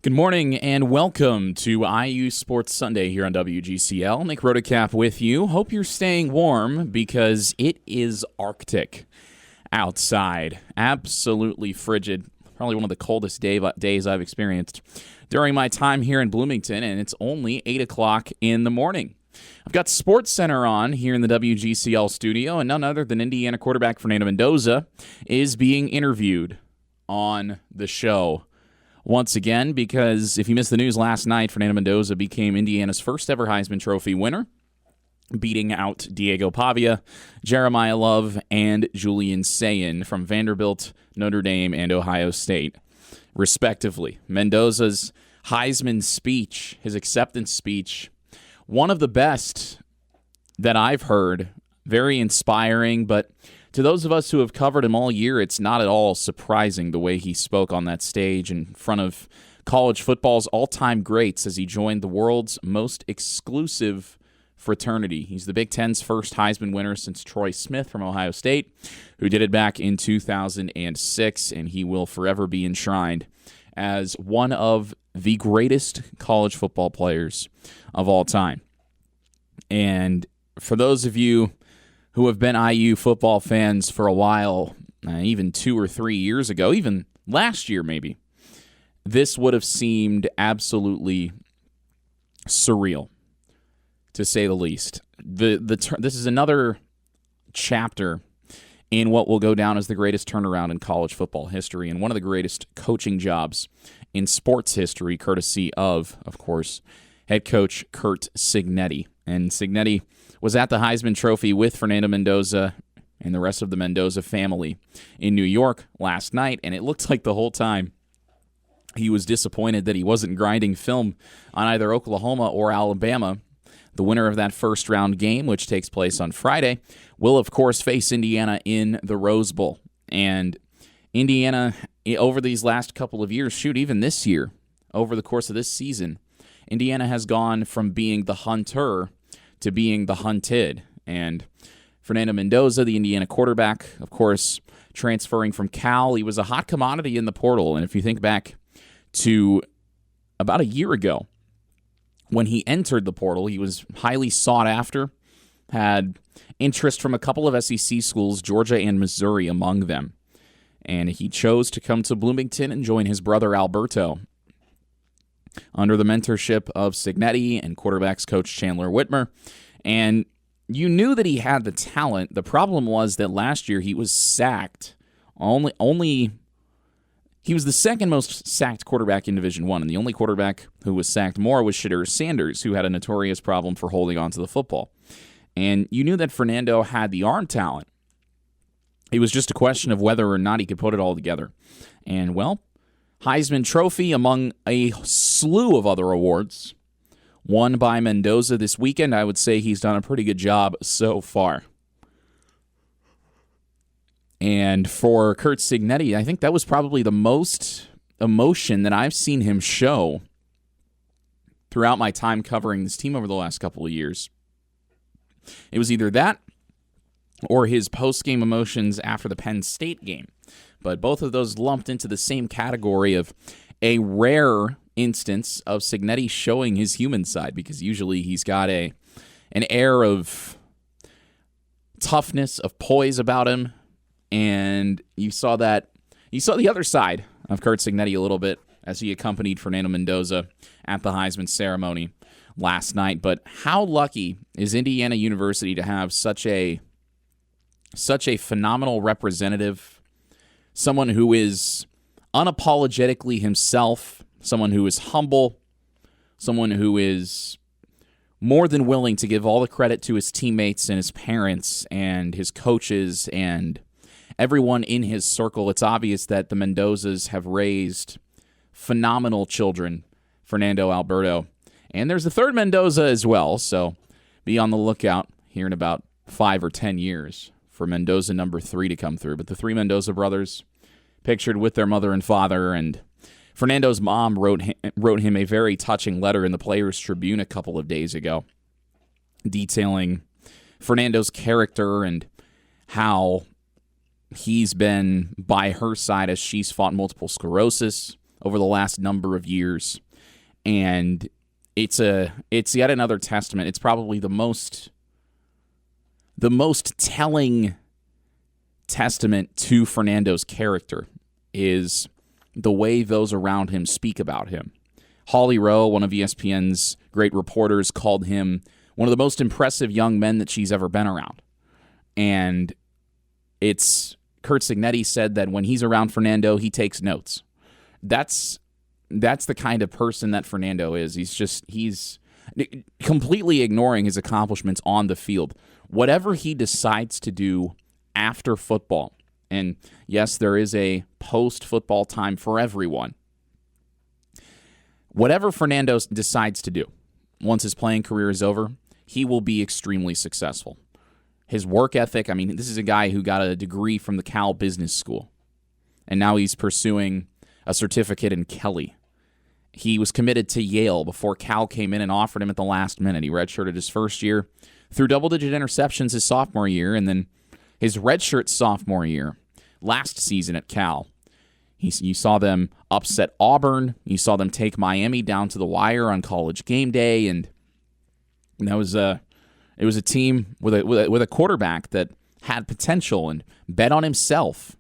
Good morning and welcome to IU Sports Sunday here on WGCL. Nick Rodecap with you. Hope you're staying warm because it is Arctic outside. Absolutely frigid. Probably one of the coldest days I've experienced during my time here in Bloomington, and it's only 8 o'clock in the morning. I've got Sports Center on here in the WGCL studio, and none other than Indiana quarterback Fernando Mendoza is being interviewed on the show once again, because if you missed the news last night, Fernando Mendoza became Indiana's first ever Heisman Trophy winner, beating out Diego Pavia, Jeremiah Love, and Julian Sayin from Vanderbilt, Notre Dame, and Ohio State, respectively. Mendoza's Heisman speech, his acceptance speech, one of the best that I've heard, very inspiring, but to those of us who have covered him all year, it's not at all surprising the way he spoke on that stage in front of college football's all-time greats as he joined the world's most exclusive fraternity. He's the Big Ten's first Heisman winner since Troy Smith from Ohio State, who did it back in 2006, and he will forever be enshrined as one of the greatest college football players of all time. And for those of you who have been IU football fans for a while, even 2 or 3 years ago, even last year maybe, this would have seemed absolutely surreal, to say the least. This is another chapter in what will go down as the greatest turnaround in college football history and one of the greatest coaching jobs in sports history, courtesy of course, head coach Curt Cignetti. And Cignetti was at the Heisman Trophy with Fernando Mendoza and the rest of the Mendoza family in New York last night, and it looked like the whole time he was disappointed that he wasn't grinding film on either Oklahoma or Alabama. The winner of that first-round game, which takes place on Friday, will, of course, face Indiana in the Rose Bowl. And Indiana, over these last couple of years, even this year, over the course of this season, Indiana has gone from being the hunter to being the hunted. And Fernando Mendoza, the Indiana quarterback, of course, transferring from Cal, he was a hot commodity in the portal. And if you think back to about a year ago, when he entered the portal, he was highly sought after, had interest from a couple of SEC schools, Georgia and Missouri among them. And he chose to come to Bloomington and join his brother Alberto under the mentorship of Cignetti and quarterbacks coach Chandler Whitmer. And you knew that he had the talent. The problem was that last year he was sacked. He was the second most sacked quarterback in Division I, and the only quarterback who was sacked more was Shedeur Sanders, who had a notorious problem for holding on to the football. And you knew that Fernando had the arm talent. It was just a question of whether or not he could put it all together. And, well, Heisman Trophy among a slew of other awards won by Mendoza this weekend. I would say he's done a pretty good job so far. And for Curt Cignetti, I think that was probably the most emotion that I've seen him show throughout my time covering this team over the last couple of years. It was either that or his post-game emotions after the Penn State game. But both of those lumped into the same category of a rare instance of Cignetti showing his human side, because usually he's got an air of toughness, of poise about him, and you saw the other side of Curt Cignetti a little bit as he accompanied Fernando Mendoza at the Heisman ceremony last night. But how lucky is Indiana University to have such a phenomenal representative, someone who is unapologetically himself, someone who is humble, someone who is more than willing to give all the credit to his teammates and his parents and his coaches and everyone in his circle. It's obvious that the Mendozas have raised phenomenal children, Fernando, Alberto. And there's a third Mendoza as well, so be on the lookout here in about 5 or 10 years for Mendoza number 3 to come through. But the 3 Mendoza brothers pictured with their mother and father, and Fernando's mom wrote him a very touching letter in the Players Tribune a couple of days ago, detailing Fernando's character and how he's been by her side as she's fought multiple sclerosis over the last number of years. And it's yet another testament. It's probably the most telling testament to Fernando's character is the way those around him speak about him. Holly Rowe, one of ESPN's great reporters, called him one of the most impressive young men that she's ever been around. And Curt Cignetti said that when he's around Fernando, he takes notes. That's the kind of person that Fernando is. He's completely ignoring his accomplishments on the field. Whatever he decides to do after football, and yes, there is a post-football time for everyone. Whatever Fernando decides to do, once his playing career is over, he will be extremely successful. His work ethic, this is a guy who got a degree from the Cal Business School, and now he's pursuing a certificate in Kelly. He was committed to Yale before Cal came in and offered him at the last minute. He redshirted his first year, threw double-digit interceptions his sophomore year, and then his redshirt sophomore year, last season at Cal. You saw them upset Auburn. You saw them take Miami down to the wire on College game day, and that was it was a team with a quarterback that had potential and bet on himself.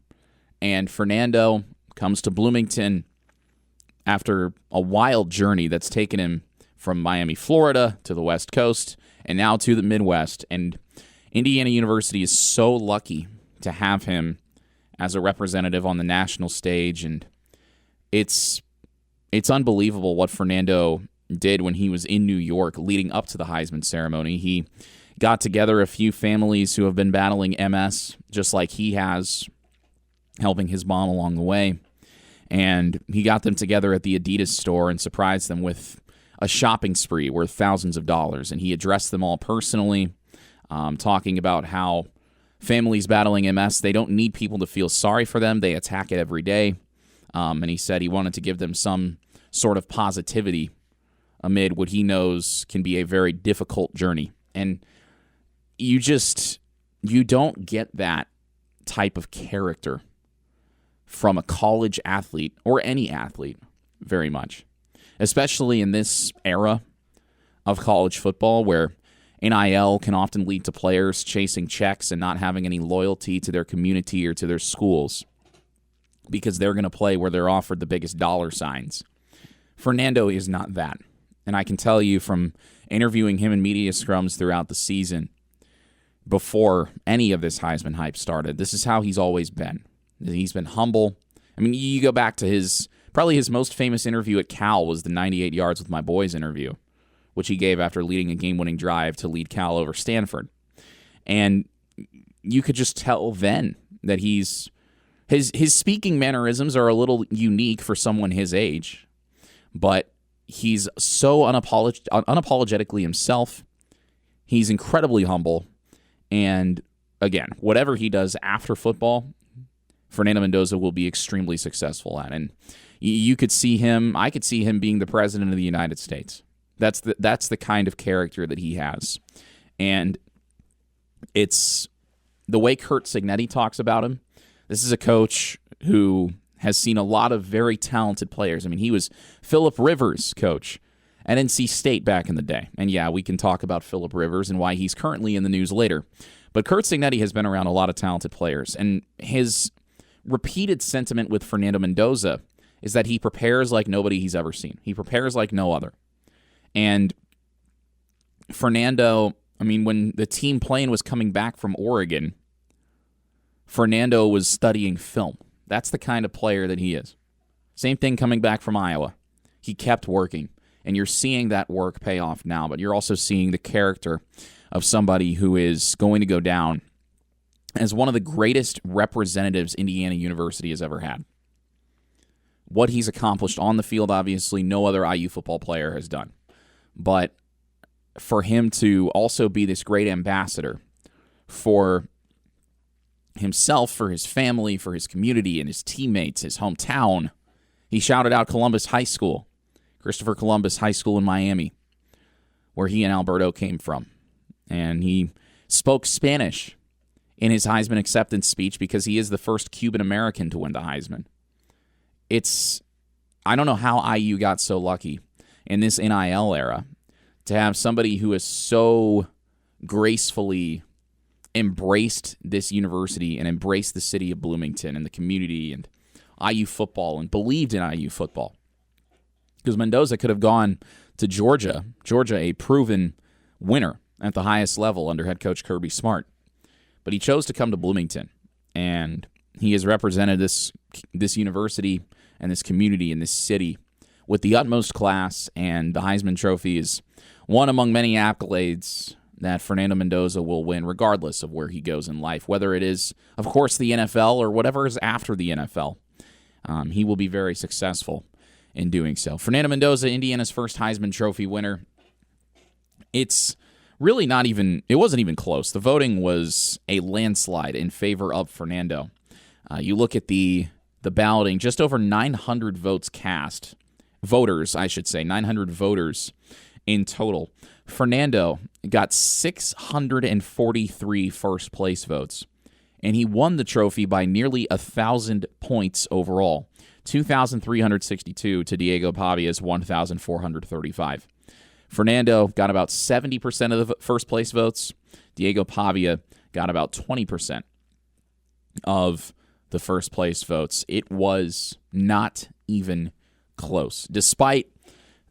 And Fernando comes to Bloomington after a wild journey that's taken him from Miami, Florida, to the West Coast, and now to the Midwest. And Indiana University is so lucky to have him as a representative on the national stage, and it's unbelievable what Fernando did when he was in New York leading up to the Heisman ceremony. He got together a few families who have been battling MS, just like he has, helping his mom along the way, and he got them together at the Adidas store and surprised them with a shopping spree worth thousands of dollars, and he addressed them all personally, talking about how families battling MS, they don't need people to feel sorry for them. They attack it every day. And he said he wanted to give them some sort of positivity amid what he knows can be a very difficult journey. And you don't get that type of character from a college athlete or any athlete very much, especially in this era of college football where NIL can often lead to players chasing checks and not having any loyalty to their community or to their schools because they're going to play where they're offered the biggest dollar signs. Fernando is not that. And I can tell you from interviewing him in media scrums throughout the season, before any of this Heisman hype started, this is how he's always been. He's been humble. You go back to probably his most famous interview at Cal was the 98 Yards with My Boys interview, which he gave after leading a game-winning drive to lead Cal over Stanford. And you could just tell then that his speaking mannerisms are a little unique for someone his age, but he's so unapologetically himself. He's incredibly humble. And again, whatever he does after football, Fernando Mendoza will be extremely successful at. And I could see him being the president of the United States. That's the kind of character that he has. And it's the way Curt Cignetti talks about him. This is a coach who has seen a lot of very talented players. He was Phillip Rivers' coach at NC State back in the day. And yeah, we can talk about Phillip Rivers and why he's currently in the news later. But Curt Cignetti has been around a lot of talented players. And his repeated sentiment with Fernando Mendoza is that he prepares like nobody he's ever seen. He prepares like no other. And Fernando, when the team plane was coming back from Oregon, Fernando was studying film. That's the kind of player that he is. Same thing coming back from Iowa. He kept working, and you're seeing that work pay off now, but you're also seeing the character of somebody who is going to go down as one of the greatest representatives Indiana University has ever had. What he's accomplished on the field, obviously, no other IU football player has done. But for him to also be this great ambassador for himself, for his family, for his community and his teammates, his hometown, he shouted out Columbus High School, Christopher Columbus High School in Miami, where he and Alberto came from. And he spoke Spanish in his Heisman acceptance speech because he is the first Cuban American to win the Heisman. I don't know how IU got so lucky in this NIL era to have somebody who has so gracefully embraced this university and embraced the city of Bloomington and the community and IU football and believed in IU football. Because Mendoza could have gone to Georgia, a proven winner at the highest level under head coach Kirby Smart. But he chose to come to Bloomington, and he has represented this university and this community and this city with the utmost class, and the Heisman Trophy is one among many accolades that Fernando Mendoza will win regardless of where he goes in life, whether it is, of course, the NFL or whatever is after the NFL. He will be very successful in doing so. Fernando Mendoza, Indiana's first Heisman Trophy winner. It's really not even, it wasn't even close. The voting was a landslide in favor of Fernando. You look at the balloting, just over 900 votes cast. Voters, I should say, 900 voters in total. Fernando got 643 first-place votes, and he won the trophy by nearly 1,000 points overall, 2,362 to Diego Pavia's 1,435. Fernando got about 70% of the first-place votes. Diego Pavia got about 20% of the first-place votes. It was not even close, despite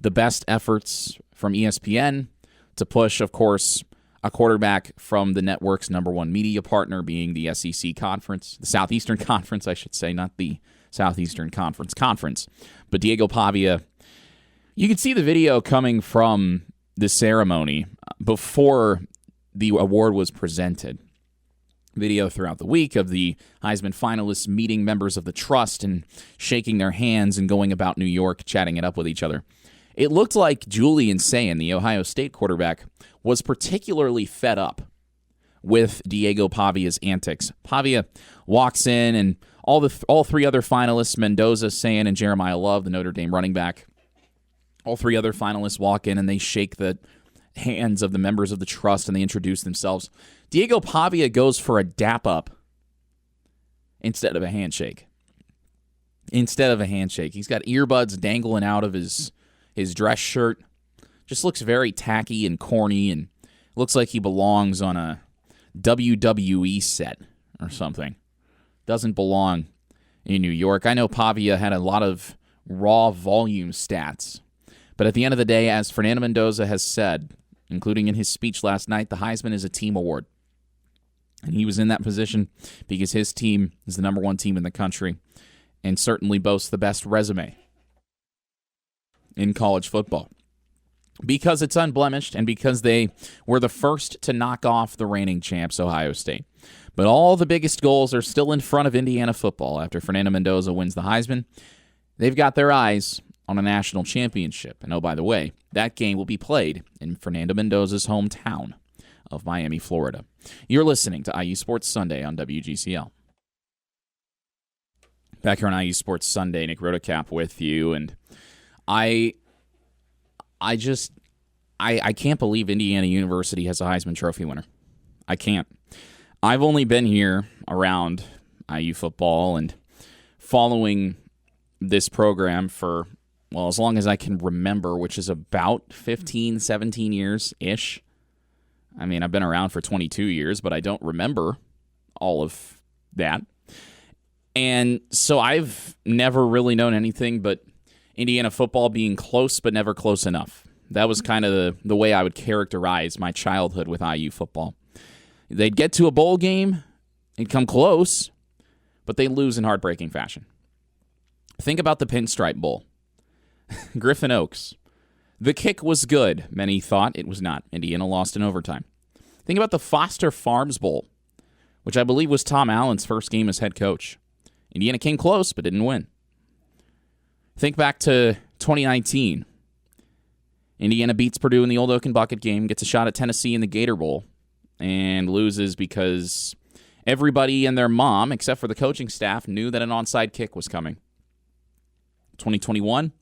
the best efforts from ESPN to push, of course, a quarterback from the network's number one media partner, being the SEC Conference, the Southeastern Conference, I should say, not the Southeastern Conference. But Diego Pavia, you can see the video coming from the ceremony before the award was presented. Video throughout the week of the Heisman finalists meeting members of the trust and shaking their hands and going about New York, chatting it up with each other. It looked like Julian Sayin, the Ohio State quarterback, was particularly fed up with Diego Pavia's antics. Pavia walks in, and all three other finalists, Mendoza, Sayin, and Jeremiah Love, the Notre Dame running back, all three other finalists walk in and they shake the hands of the members of the trust and they introduce themselves. Diego Pavia goes for a dap up instead of a handshake. He's got earbuds dangling out of his dress shirt. Just looks very tacky and corny, and looks like he belongs on a WWE set or something. Doesn't belong in New York. I know Pavia had a lot of raw volume stats, but at the end of the day, as Fernando Mendoza has said, including in his speech last night, the Heisman is a team award. And he was in that position because his team is the number one team in the country and certainly boasts the best resume in college football, because it's unblemished and because they were the first to knock off the reigning champs, Ohio State. But all the biggest goals are still in front of Indiana football after Fernando Mendoza wins the Heisman. They've got their eyes on a national championship. And oh, by the way, that game will be played in Fernando Mendoza's hometown of Miami, Florida. You're listening to IU Sports Sunday on WGCL. Back here on IU Sports Sunday, Nick Rotocap with you, and I can't believe Indiana University has a Heisman Trophy winner. I can't. I've only been here around IU football and following this program for, well, as long as I can remember, which is about 15, 17 years-ish. I mean, I've been around for 22 years, but I don't remember all of that. And so I've never really known anything but Indiana football being close, but never close enough. That was kind of the way I would characterize my childhood with IU football. They'd get to a bowl game, they'd come close, but they lose in heartbreaking fashion. Think about the Pinstripe Bowl. Griffin Oaks. The kick was good. Many thought it was not. Indiana lost in overtime. Think about the Foster Farms Bowl, which I believe was Tom Allen's first game as head coach. Indiana came close, but didn't win. Think back to 2019. Indiana beats Purdue in the Old Oaken Bucket game, gets a shot at Tennessee in the Gator Bowl, and loses because everybody and their mom, except for the coaching staff, knew that an onside kick was coming. 2021,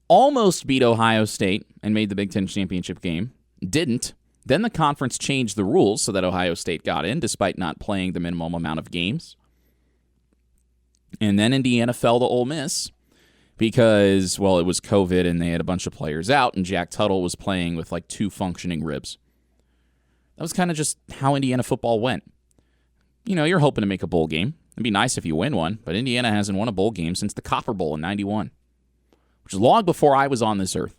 almost beat Ohio State and made the Big Ten championship game. Didn't. Then the conference changed the rules so that Ohio State got in, despite not playing the minimum amount of games. And then Indiana fell to Ole Miss because, well, it was COVID and they had a bunch of players out, and Jack Tuttle was playing with like 2 functioning ribs. That was kind of just how Indiana football went. You're hoping to make a bowl game. It'd be nice if you win one, but Indiana hasn't won a bowl game since the Copper Bowl in '91, which is long before I was on this earth.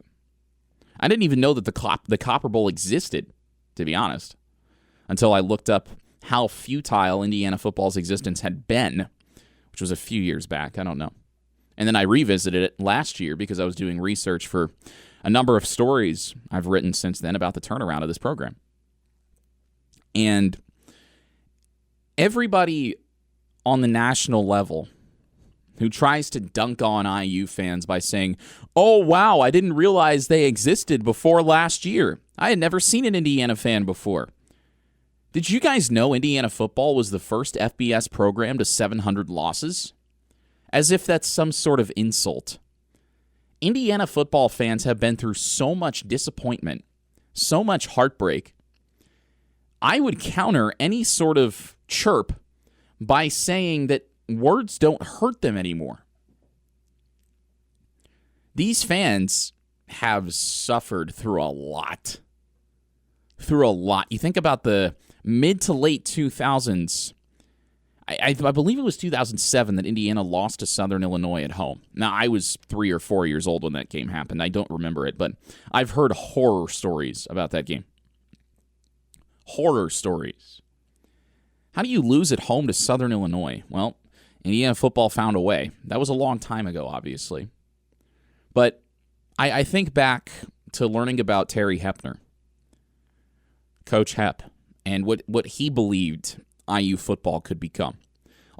I didn't even know that the Copper Bowl existed, to be honest, until I looked up how futile Indiana football's existence had been, which was a few years back. I don't know. And then I revisited it last year because I was doing research for a number of stories I've written since then about the turnaround of this program. And everybody on the national level who tries to dunk on IU fans by saying, "Oh, wow, I didn't realize they existed before last year. I had never seen an Indiana fan before." Did you guys know Indiana football was the first FBS program to 700 losses? As if that's some sort of insult. Indiana football fans have been through so much disappointment, so much heartbreak. I would counter any sort of chirp by saying that words don't hurt them anymore. These fans have suffered through a lot. You think about the mid to late 2000s. I believe it was 2007 that Indiana lost to Southern Illinois at home. Now, I was 3 or 4 years old when that game happened. I don't remember it, but I've heard horror stories about that game. Horror stories. How do you lose at home to Southern Illinois? Well, Indiana football found a way. That was a long time ago, obviously. But I think back to learning about Terry Hepner, Coach Hep, and what he believed IU football could become.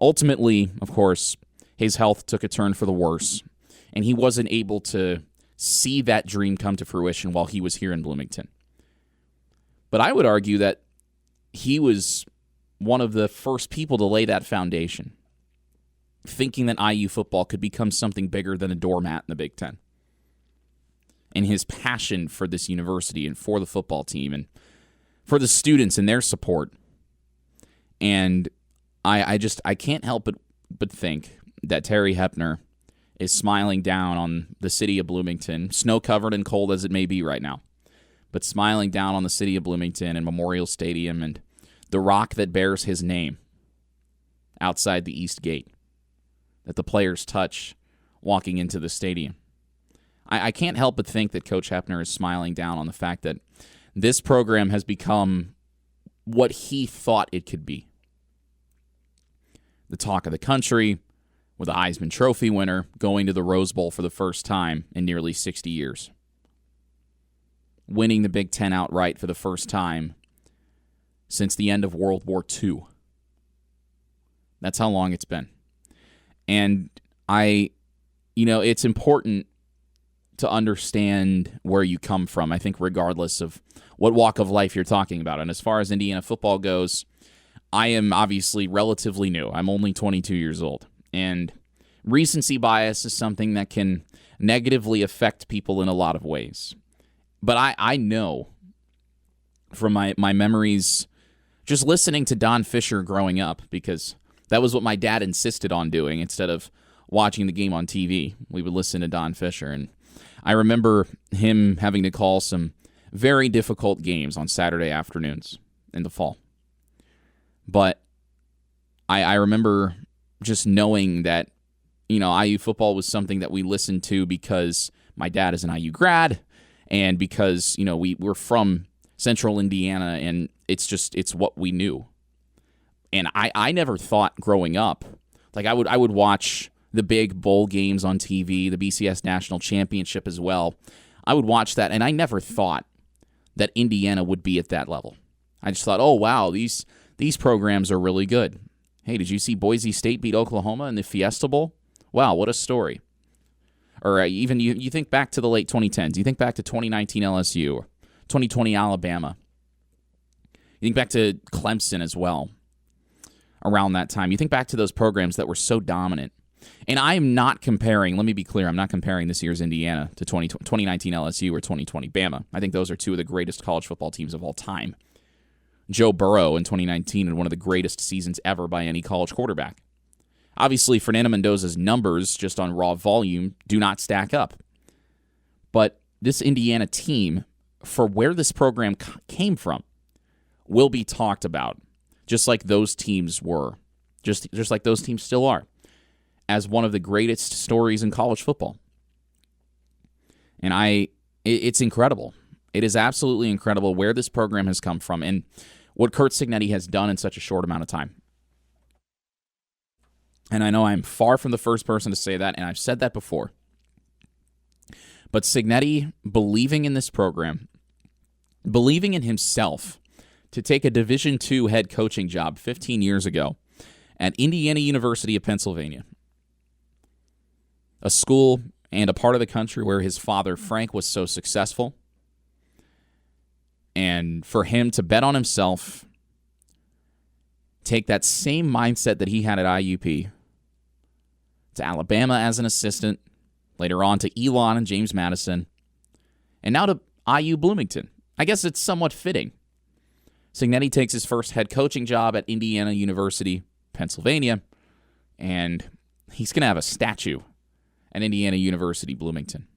Ultimately, of course, his health took a turn for the worse, and he wasn't able to see that dream come to fruition while he was here in Bloomington. But I would argue that he was one of the first people to lay that foundation, thinking that IU football could become something bigger than a doormat in the Big Ten. And his passion for this university and for the football team and for the students and their support. And I can't help but think that Terry Hepner is smiling down on the city of Bloomington, snow-covered and cold as it may be right now, but smiling down on the city of Bloomington and Memorial Stadium and the rock that bears his name outside the East Gate that the players touch walking into the stadium. I can't help but think that Coach Hepner is smiling down on the fact that this program has become what he thought it could be. The talk of the country, with a Heisman Trophy winner going to the Rose Bowl for the first time in nearly 60 years. Winning the Big Ten outright for the first time since the end of World War II. That's how long it's been. And it's important to understand where you come from, I think, regardless of what walk of life you're talking about. And as far as Indiana football goes, I am obviously relatively new. I'm only 22 years old. And recency bias is something that can negatively affect people in a lot of ways. But I know from my memories just listening to Don Fisher growing up, because that was what my dad insisted on doing instead of watching the game on TV. We would listen to Don Fisher. And I remember him having to call some very difficult games on Saturday afternoons in the fall. But I remember just knowing that, IU football was something that we listened to because my dad is an IU grad and because, we're from Central Indiana and it's what we knew. And I never thought growing up, like I would watch the big bowl games on TV, the BCS National Championship as well. I would watch that, and I never thought that Indiana would be at that level. I just thought, oh, wow, these programs are really good. Hey, did you see Boise State beat Oklahoma in the Fiesta Bowl? Wow, what a story. Or even you think back to the late 2010s. You think back to 2019 LSU, or 2020 Alabama. You think back to Clemson as well around that time. You think back to those programs that were so dominant. And I am not comparing, let me be clear, I'm not comparing this year's Indiana to 2019 LSU or 2020 Bama. I think those are two of the greatest college football teams of all time. Joe Burrow in 2019 had one of the greatest seasons ever by any college quarterback. Obviously, Fernando Mendoza's numbers just on raw volume do not stack up. But this Indiana team, for where this program came from, will be talked about, just like those teams were, just like those teams still are, as one of the greatest stories in college football. And it's incredible. It is absolutely incredible where this program has come from and what Curt Cignetti has done in such a short amount of time. And I know I'm far from the first person to say that, and I've said that before. But Cignetti believing in this program, believing in himself to take a Division II head coaching job 15 years ago at Indiana University of Pennsylvania, a school and a part of the country where his father, Frank, was so successful, and for him to bet on himself, take that same mindset that he had at IUP to Alabama as an assistant, later on to Elon and James Madison, and now to IU Bloomington. I guess it's somewhat fitting. Cignetti takes his first head coaching job at Indiana University, Pennsylvania, and he's going to have a statue at Indiana University, Bloomington.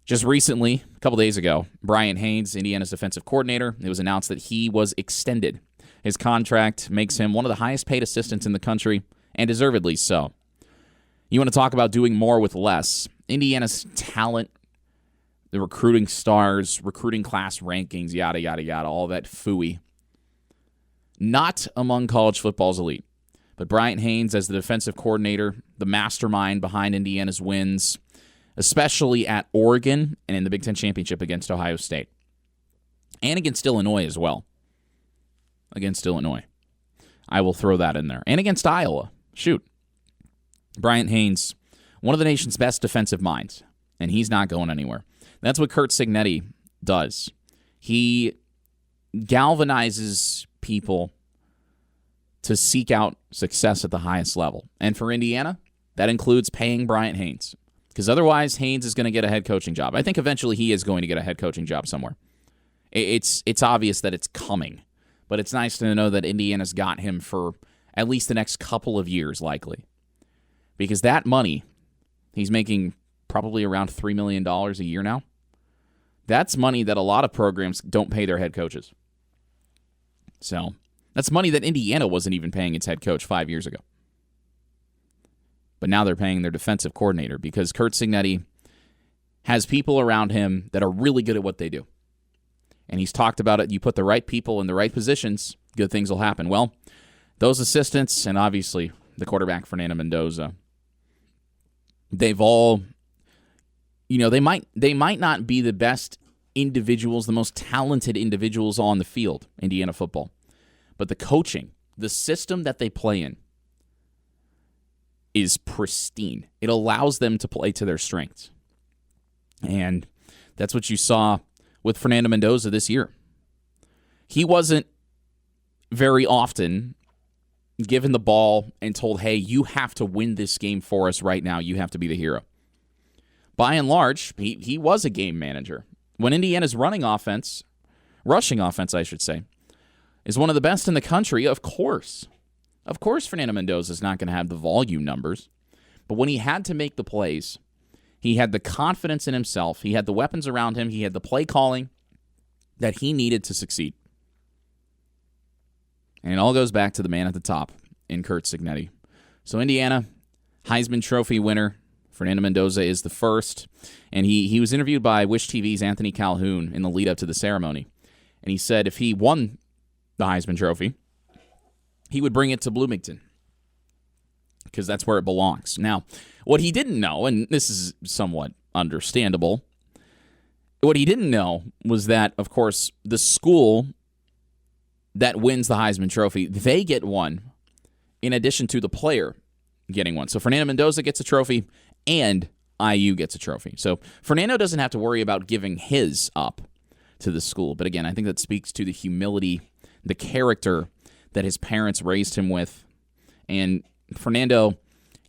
Just recently, a couple days ago, Bryant Haynes, Indiana's defensive coordinator, it was announced that he was extended. His contract makes him one of the highest paid assistants in the country, and deservedly so. You want to talk about doing more with less. Indiana's talent, the recruiting stars, recruiting class rankings, yada, yada, yada, all that phooey. Not among college football's elite. But Bryant Haynes, as the defensive coordinator, the mastermind behind Indiana's wins, especially at Oregon and in the Big Ten Championship against Ohio State. And against Illinois as well. Against Illinois. I will throw that in there. And against Iowa. Shoot. Bryant Haynes, one of the nation's best defensive minds, and he's not going anywhere. That's what Curt Cignetti does. He galvanizes people to seek out success at the highest level. And for Indiana, that includes paying Bryant Haynes, because otherwise Haynes is going to get a head coaching job. I think eventually he is going to get a head coaching job somewhere. It's obvious that it's coming, but it's nice to know that Indiana's got him for at least the next couple of years, likely. Because that money, he's making probably around $3 million a year now. That's money that a lot of programs don't pay their head coaches. So that's money that Indiana wasn't even paying its head coach 5 years ago. But now they're paying their defensive coordinator because Curt Cignetti has people around him that are really good at what they do. And he's talked about it. You put the right people in the right positions, good things will happen. Well, those assistants and obviously the quarterback, Fernando Mendoza, they've all, they might not be the best individuals, the most talented individuals on the field, Indiana football. But the coaching, the system that they play in is pristine. It allows them to play to their strengths. And that's what you saw with Fernando Mendoza this year. He wasn't very often given the ball and told, hey, you have to win this game for us right now. You have to be the hero. By and large, he was a game manager. When Indiana's rushing offense, I should say, is one of the best in the country, of course. Of course Fernando Mendoza is not going to have the volume numbers. But when he had to make the plays, he had the confidence in himself. He had the weapons around him. He had the play calling that he needed to succeed. And it all goes back to the man at the top in Curt Cignetti. So Indiana, Heisman Trophy winner, Fernando Mendoza is the first. And he was interviewed by Wish TV's Anthony Calhoun in the lead up to the ceremony. And he said if he won the Heisman Trophy, he would bring it to Bloomington because that's where it belongs. Now, what he didn't know, and this is somewhat understandable, what he didn't know was that, of course, the school that wins the Heisman Trophy, they get one in addition to the player getting one. So Fernando Mendoza gets a trophy and IU gets a trophy. So Fernando doesn't have to worry about giving his up to the school. But again, I think that speaks to the humility, the character that his parents raised him with, and Fernando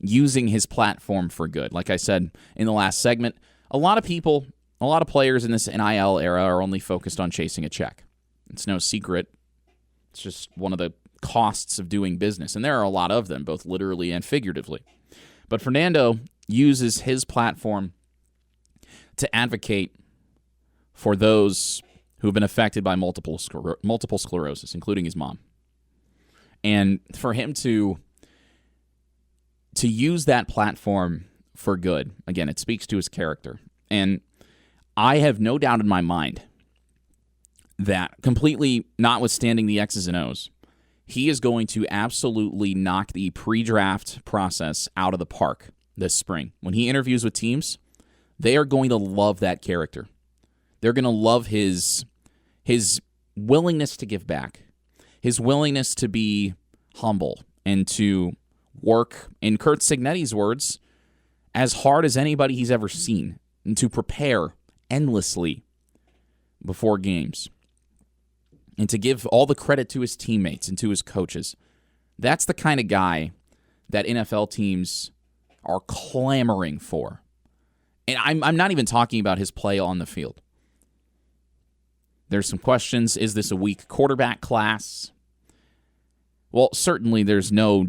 using his platform for good. Like I said in the last segment, a lot of people, a lot of players in this NIL era are only focused on chasing a check. It's no secret. It's just one of the costs of doing business, and there are a lot of them, both literally and figuratively. But Fernando uses his platform to advocate for those who have been affected by multiple sclerosis, including his mom. And for him to use that platform for good, again, it speaks to his character. And I have no doubt in my mind that, completely notwithstanding the X's and O's, he is going to absolutely knock the pre-draft process out of the park this spring. When he interviews with teams, they are going to love that character. They're going to love his willingness to give back, his willingness to be humble and to work, in Curt Cignetti's words, as hard as anybody he's ever seen, and to prepare endlessly before games, and to give all the credit to his teammates and to his coaches. That's the kind of guy that NFL teams are clamoring for. And I'm not even talking about his play on the field. There's some questions. Is this a weak quarterback class? Well, certainly there's no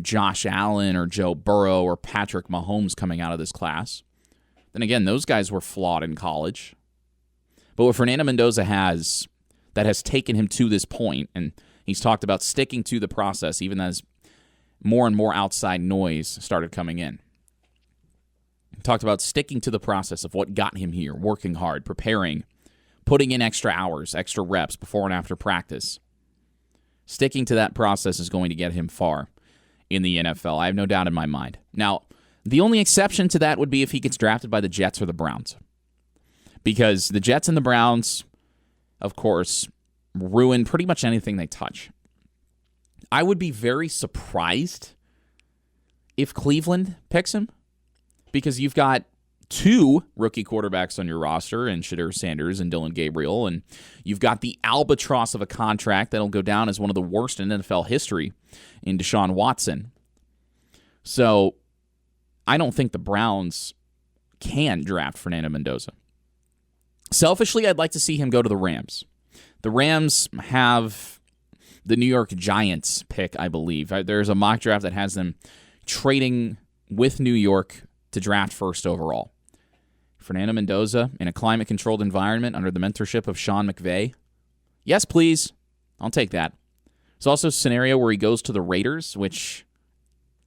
Josh Allen or Joe Burrow or Patrick Mahomes coming out of this class. Then again, those guys were flawed in college. But what Fernando Mendoza has that has taken him to this point, and he's talked about sticking to the process even as more and more outside noise started coming in. He talked about sticking to the process of what got him here, working hard, preparing, putting in extra hours, extra reps before and after practice. Sticking to that process is going to get him far in the NFL. I have no doubt in my mind. Now, the only exception to that would be if he gets drafted by the Jets or the Browns. Because the Jets and the Browns, of course, ruin pretty much anything they touch. I would be very surprised if Cleveland picks him, because you've got two rookie quarterbacks on your roster in Shedeur Sanders and Dillon Gabriel, and you've got the albatross of a contract that'll go down as one of the worst in NFL history in Deshaun Watson. So I don't think the Browns can draft Fernando Mendoza. Selfishly, I'd like to see him go to the Rams. The Rams have the New York Giants pick, I believe. There's a mock draft that has them trading with New York to draft first overall. Fernando Mendoza in a climate-controlled environment under the mentorship of Sean McVay. Yes, please. I'll take that. There's also a scenario where he goes to the Raiders, which,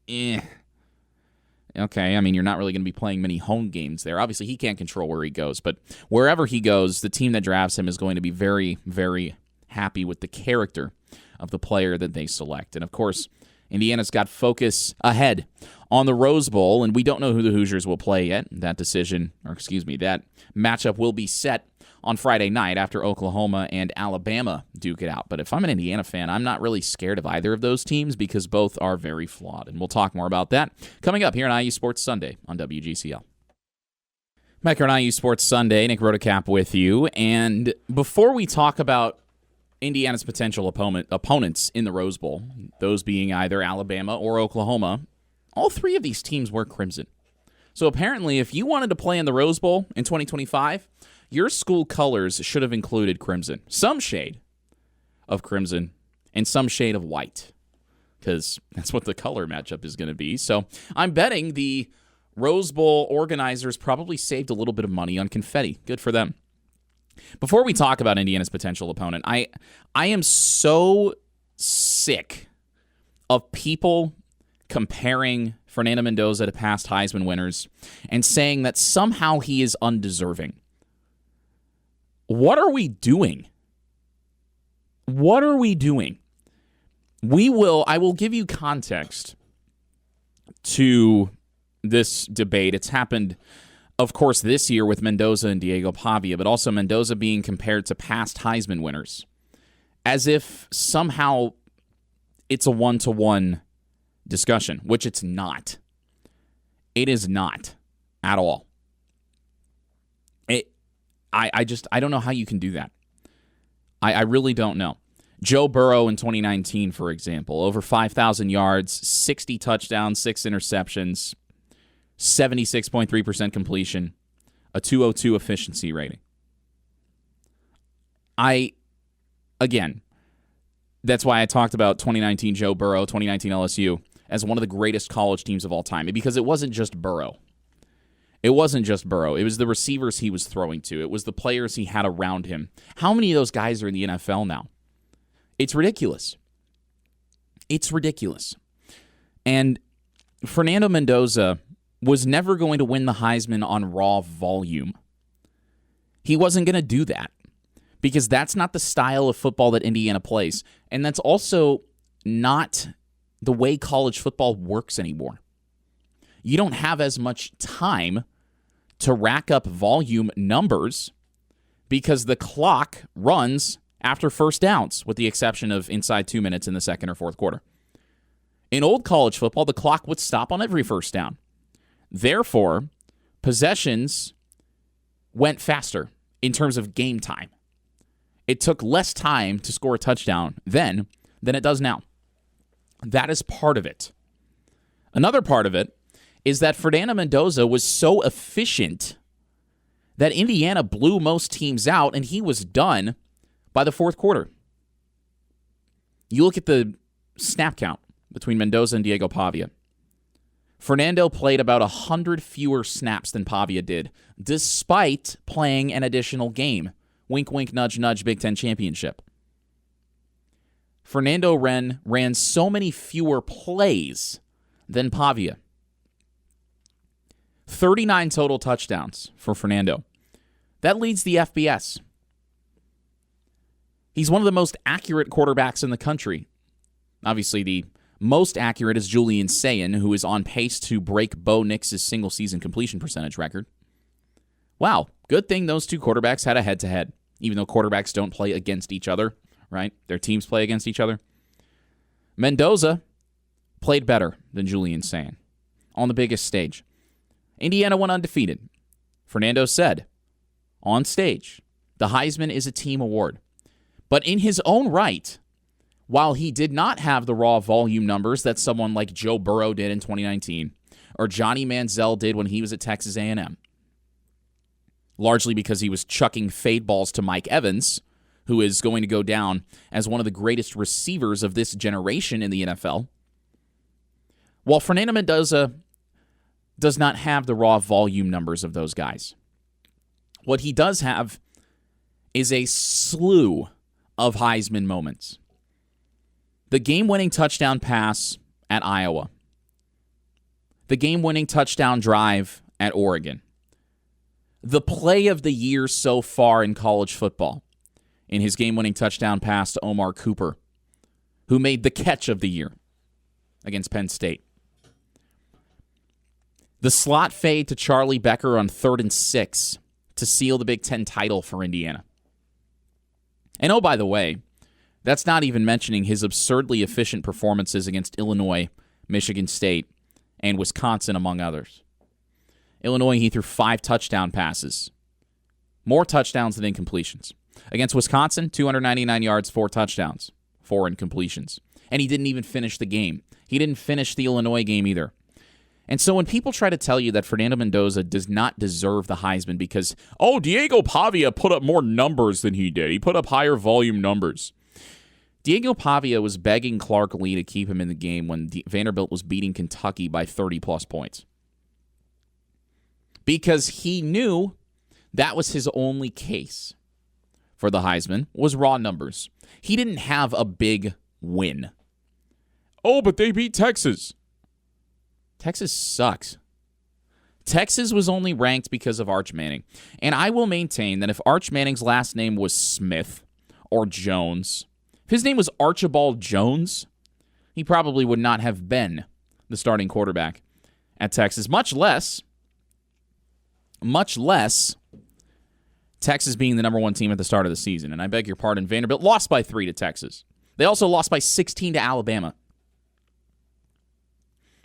okay, I mean, you're not really going to be playing many home games there. Obviously, he can't control where he goes, but wherever he goes, the team that drafts him is going to be very, very happy with the character of the player that they select. And, of course, Indiana's got focus ahead on the Rose Bowl, and we don't know who the Hoosiers will play yet. That matchup will be set on Friday night after Oklahoma and Alabama duke it out. But if I'm an Indiana fan, I'm not really scared of either of those teams because both are very flawed. And we'll talk more about that coming up here on IU Sports Sunday on WGCL. Back here on IU Sports Sunday, Nick Rotacap with you. And before we talk about Indiana's potential opponents in the Rose Bowl, those being either Alabama or Oklahoma, all three of these teams wear crimson. So apparently, if you wanted to play in the Rose Bowl in 2025, your school colors should have included crimson. Some shade of crimson and some shade of white, because that's what the color matchup is going to be. So I'm betting the Rose Bowl organizers probably saved a little bit of money on confetti. Good for them. Before we talk about Indiana's potential opponent, I am so sick of people comparing Fernando Mendoza to past Heisman winners and saying that somehow he is undeserving. What are we doing? What are we doing? I will give you context to this debate. It's happened, of course, this year with Mendoza and Diego Pavia, but also Mendoza being compared to past Heisman winners, as if somehow it's a one-to-one discussion, which it's not. It is not at all. I don't know how you can do that. I really don't know. Joe Burrow in 2019, for example, over 5,000 yards, 60 touchdowns, 6 interceptions, 76.3% completion, a 202 efficiency rating. Again, That's why I talked about 2019 Joe Burrow, 2019 LSU, as one of the greatest college teams of all time, because it wasn't just Burrow. It wasn't just Burrow. It was the receivers he was throwing to. It was the players he had around him. How many of those guys are in the NFL now? It's ridiculous. It's ridiculous. And Fernando Mendoza was never going to win the Heisman on raw volume. He wasn't going to do that because that's not the style of football that Indiana plays. And that's also not the way college football works anymore. You don't have as much time to rack up volume numbers because the clock runs after first downs, with the exception of inside 2 minutes in the second or fourth quarter. In old college football, the clock would stop on every first down. Therefore, possessions went faster in terms of game time. It took less time to score a touchdown then than it does now. That is part of it. Another part of it is that Fernando Mendoza was so efficient that Indiana blew most teams out, and he was done by the fourth quarter. You look at the snap count between Mendoza and Diego Pavia. Fernando played about 100 fewer snaps than Pavia did, despite playing an additional game. Wink, wink, nudge, nudge, Big Ten championship. Fernando ran so many fewer plays than Pavia. 39 total touchdowns for Fernando. That leads the FBS. He's one of the most accurate quarterbacks in the country. Obviously, the most accurate is Julian Sayin, who is on pace to break Bo Nix's single-season completion percentage record. Wow, good thing those two quarterbacks had a head-to-head, even though quarterbacks don't play against each other, right? Their teams play against each other. Mendoza played better than Julian Sayin on the biggest stage. Indiana went undefeated. Fernando said, on stage, the Heisman is a team award. But in his own right, while he did not have the raw volume numbers that someone like Joe Burrow did in 2019, or Johnny Manziel did when he was at Texas A&M, largely because he was chucking fade balls to Mike Evans, who is going to go down as one of the greatest receivers of this generation in the NFL. While Fernando Mendoza does not have the raw volume numbers of those guys, what he does have is a slew of Heisman moments. The game-winning touchdown pass at Iowa. The game-winning touchdown drive at Oregon. The play of the year so far in college football in his game-winning touchdown pass to Omar Cooper, who made the catch of the year against Penn State. The slot fade to Charlie Becker on 3rd and 6 to seal the Big Ten title for Indiana. And oh, by the way, that's not even mentioning his absurdly efficient performances against Illinois, Michigan State, and Wisconsin, among others. Illinois, he threw 5 touchdown passes. More touchdowns than incompletions. Against Wisconsin, 299 yards, 4 touchdowns, 4 incompletions. And he didn't even finish the game. He didn't finish the Illinois game either. And so when people try to tell you that Fernando Mendoza does not deserve the Heisman because, oh, Diego Pavia put up more numbers than he did. He put up higher volume numbers. Diego Pavia was begging Clark Lee to keep him in the game when Vanderbilt was beating Kentucky by 30-plus points. Because he knew that was his only case for the Heisman, was raw numbers. He didn't have a big win. Oh, but they beat Texas. Texas sucks. Texas was only ranked because of Arch Manning. And I will maintain that if Arch Manning's last name was Smith or Jones, if his name was Archibald Jones, he probably would not have been the starting quarterback at Texas, much less Texas being the number 1 team at the start of the season. And I beg your pardon, Vanderbilt lost by 3 to Texas. They also lost by 16 to Alabama.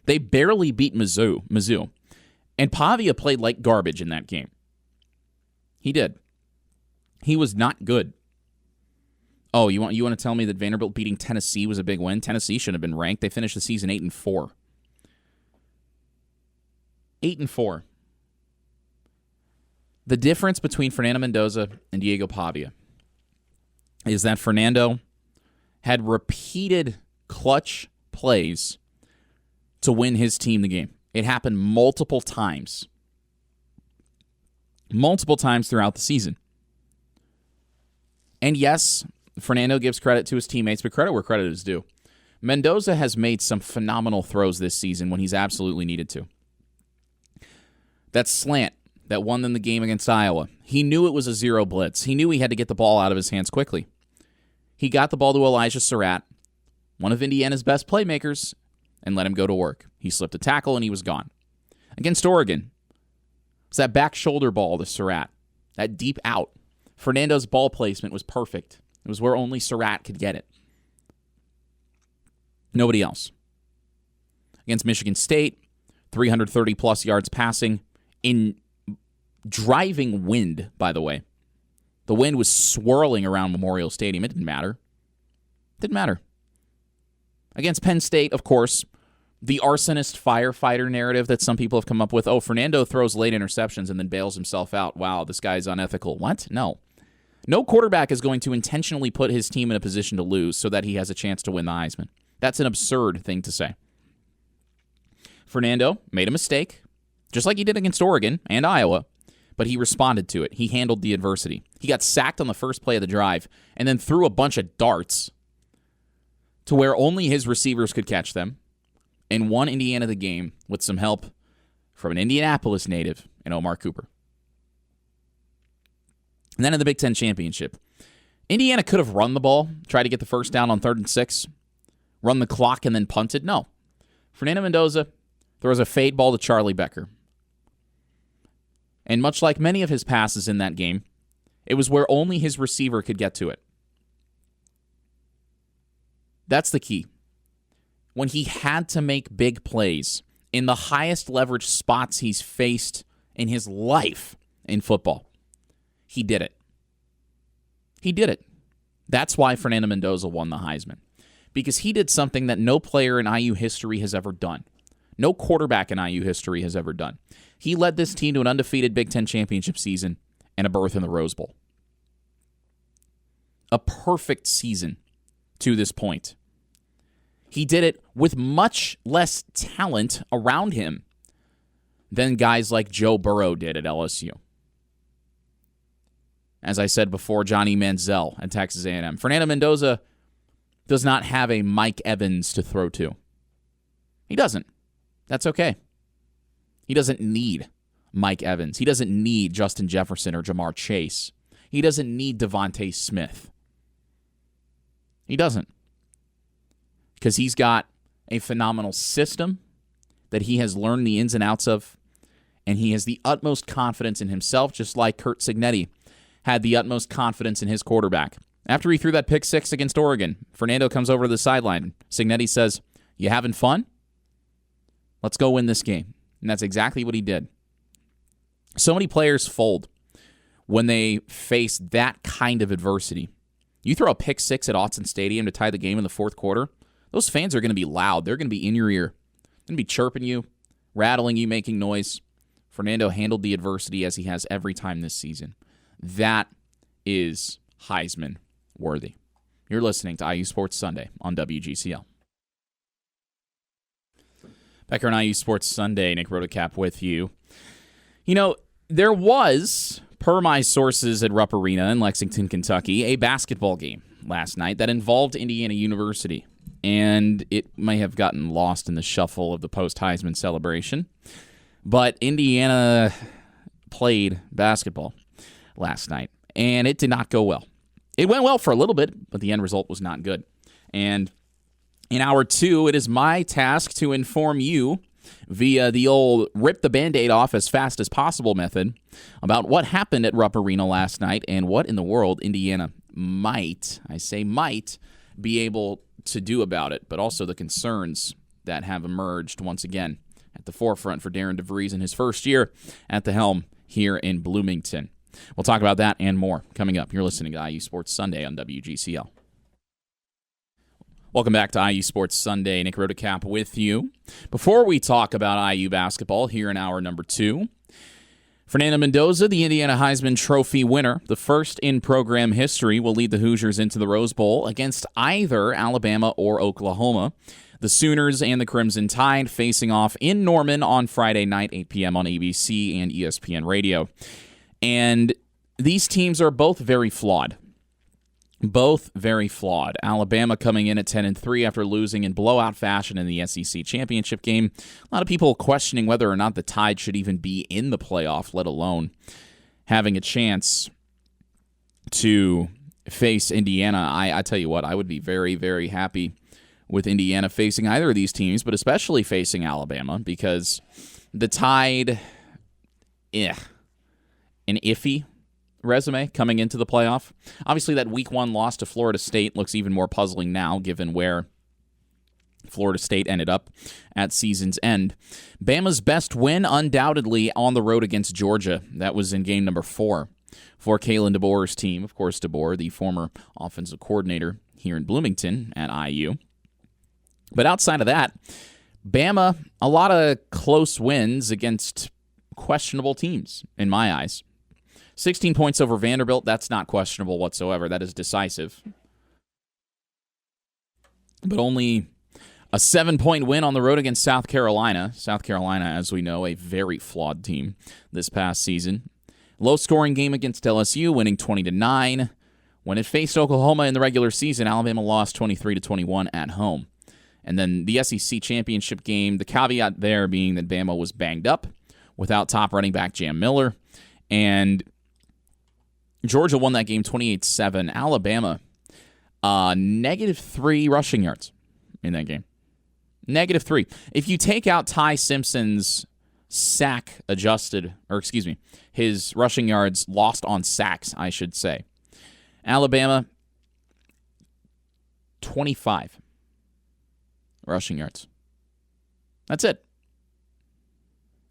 They barely beat Mizzou. And Pavia played like garbage in that game. He did. He was not good. Oh, you want to tell me that Vanderbilt beating Tennessee was a big win? Tennessee shouldn't have been ranked. They finished the season 8-4. 8-4. The difference between Fernando Mendoza and Diego Pavia is that Fernando had repeated clutch plays to win his team the game. It happened multiple times throughout the season. And yes, Fernando gives credit to his teammates, but credit where credit is due. Mendoza has made some phenomenal throws this season when he's absolutely needed to. That slant that won them the game against Iowa, he knew it was a zero blitz. He knew he had to get the ball out of his hands quickly. He got the ball to Elijah Surratt, one of Indiana's best playmakers, and let him go to work. He slipped a tackle and he was gone. Against Oregon, it was that back shoulder ball to Surratt, that deep out. Fernando's ball placement was perfect. It was where only Surratt could get it. Nobody else. Against Michigan State, 330-plus yards passing in driving wind, by the way. The wind was swirling around Memorial Stadium. It didn't matter. Against Penn State, of course, the arsonist firefighter narrative that some people have come up with. Oh, Fernando throws late interceptions and then bails himself out. Wow, this guy's unethical. What? No. No quarterback is going to intentionally put his team in a position to lose so that he has a chance to win the Heisman. That's an absurd thing to say. Fernando made a mistake, just like he did against Oregon and Iowa, but he responded to it. He handled the adversity. He got sacked on the first play of the drive and then threw a bunch of darts to where only his receivers could catch them and won Indiana the game with some help from an Indianapolis native in Omar Cooper. And then in the Big Ten Championship, Indiana could have run the ball, tried to get the first down on 3rd and 6, run the clock, and then punted. No. Fernando Mendoza throws a fade ball to Charlie Becker. And much like many of his passes in that game, it was where only his receiver could get to it. That's the key. When he had to make big plays in the highest leverage spots he's faced in his life in football, he did it. He did it. That's why Fernando Mendoza won the Heisman. Because he did something that no player in IU history has ever done. No quarterback in IU history has ever done. He led this team to an undefeated Big Ten championship season and a berth in the Rose Bowl. A perfect season to this point. He did it with much less talent around him than guys like Joe Burrow did at LSU. As I said before, Johnny Manziel at Texas A&M. Fernando Mendoza does not have a Mike Evans to throw to. He doesn't. That's okay. He doesn't need Mike Evans. He doesn't need Justin Jefferson or Jamar Chase. He doesn't need Devontae Smith. He doesn't. Because he's got a phenomenal system that he has learned the ins and outs of, and he has the utmost confidence in himself, just like Curt Cignetti had the utmost confidence in his quarterback. After he threw that pick six against Oregon, Fernando comes over to the sideline. Cignetti says, "You having fun? Let's go win this game." And that's exactly what he did. So many players fold when they face that kind of adversity. You throw a pick six at Autzen Stadium to tie the game in the fourth quarter, those fans are going to be loud. They're going to be in your ear. They're going to be chirping you, rattling you, making noise. Fernando handled the adversity as he has every time this season. That is Heisman worthy. You're listening to IU Sports Sunday on WGCL. Back here on IU Sports Sunday, Nick Rotocap with you. You know, there was, per my sources at Rupp Arena in Lexington, Kentucky, a basketball game last night that involved Indiana University. And it may have gotten lost in the shuffle of the post-Heisman celebration. But Indiana played basketball last night, and it did not go well. It went well for a little bit, but the end result was not good. And in hour two, it is my task to inform you via the old rip the Band-Aid off as fast as possible method about what happened at Rupp Arena last night and what in the world Indiana might, I say might, be able to do about it, but also the concerns that have emerged once again at the forefront for Darren DeVries in his first year at the helm here in Bloomington. We'll talk about that and more coming up. You're listening to IU Sports Sunday on WGCL. Welcome back to IU Sports Sunday. Nick Rotocap with you. Before we talk about IU basketball here in hour number two, Fernando Mendoza, the Indiana Heisman Trophy winner, the first in program history, will lead the Hoosiers into the Rose Bowl against either Alabama or Oklahoma. The Sooners and the Crimson Tide facing off in Norman on Friday night, 8 p.m. on ABC and ESPN Radio. And these teams are both very flawed. Both very flawed. Alabama coming in at 10-3 after losing in blowout fashion in the SEC championship game. A lot of people questioning whether or not the Tide should even be in the playoff, let alone having a chance to face Indiana. I tell you what, I would be very, very happy with Indiana facing either of these teams, but especially facing Alabama, because the Tide, an iffy resume coming into the playoff. Obviously, that Week 1 loss to Florida State looks even more puzzling now, given where Florida State ended up at season's end. Bama's best win, undoubtedly, on the road against Georgia. That was in game number 4 for Kalen DeBoer's team. Of course, DeBoer, the former offensive coordinator here in Bloomington at IU. But outside of that, Bama, a lot of close wins against questionable teams, in my eyes. 16 points over Vanderbilt, that's not questionable whatsoever. That is decisive. But only a 7-point win on the road against South Carolina. South Carolina, as we know, a very flawed team this past season. Low-scoring game against LSU, winning 20-9. When it faced Oklahoma in the regular season, Alabama lost 23-21 at home. And then the SEC championship game, the caveat there being that Bama was banged up without top running back Jam Miller. And Georgia won that game 28-7. Alabama, -3 rushing yards in that game. -3. If you take out Ty Simpson's his rushing yards lost on sacks, I should say. Alabama, 25 rushing yards. That's it.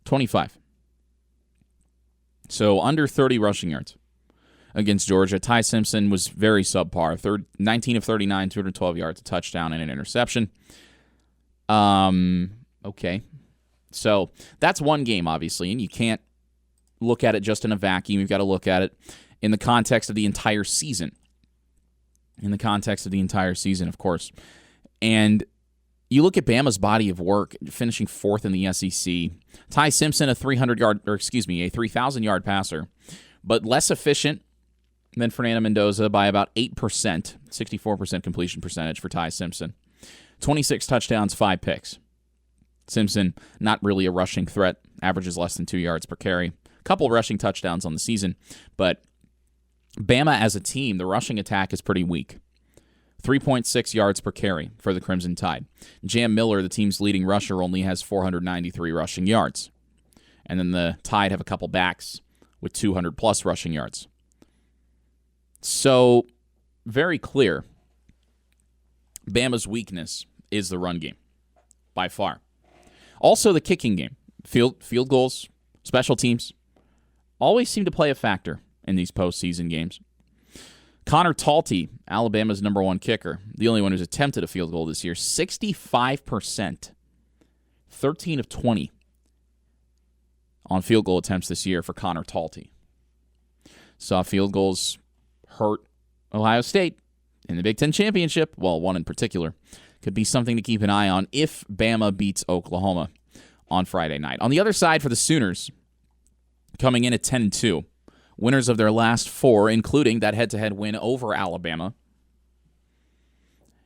25. So under 30 rushing yards against Georgia. Ty Simpson was very subpar. 19 of 39, 212 yards, a touchdown, and an interception. Okay. So that's one game, obviously, and you can't look at it just in a vacuum. You've got to look at it in the context of the entire season. Of course. And you look at Bama's body of work, finishing 4th in the SEC. Ty Simpson, a 3,000-yard passer, but less efficient than Fernando Mendoza by about 8%, 64% completion percentage for Ty Simpson. 26 touchdowns, 5 picks. Simpson, not really a rushing threat, averages less than 2 yards per carry. A couple rushing touchdowns on the season, but Bama as a team, the rushing attack is pretty weak. 3.6 yards per carry for the Crimson Tide. Jam Miller, the team's leading rusher, only has 493 rushing yards. And then the Tide have a couple backs with 200-plus rushing yards. So, very clear, Bama's weakness is the run game, by far. Also, the kicking game. Field goals, special teams, always seem to play a factor in these postseason games. Connor Talty, Alabama's number 1 kicker, the only one who's attempted a field goal this year, 65%, 13 of 20 on field goal attempts this year for Connor Talty. Saw field goals hurt Ohio State in the Big Ten Championship. Well, one in particular. Could be something to keep an eye on if Bama beats Oklahoma on Friday night. On the other side for the Sooners, coming in at 10-2. Winners of their last 4, including that head-to-head win over Alabama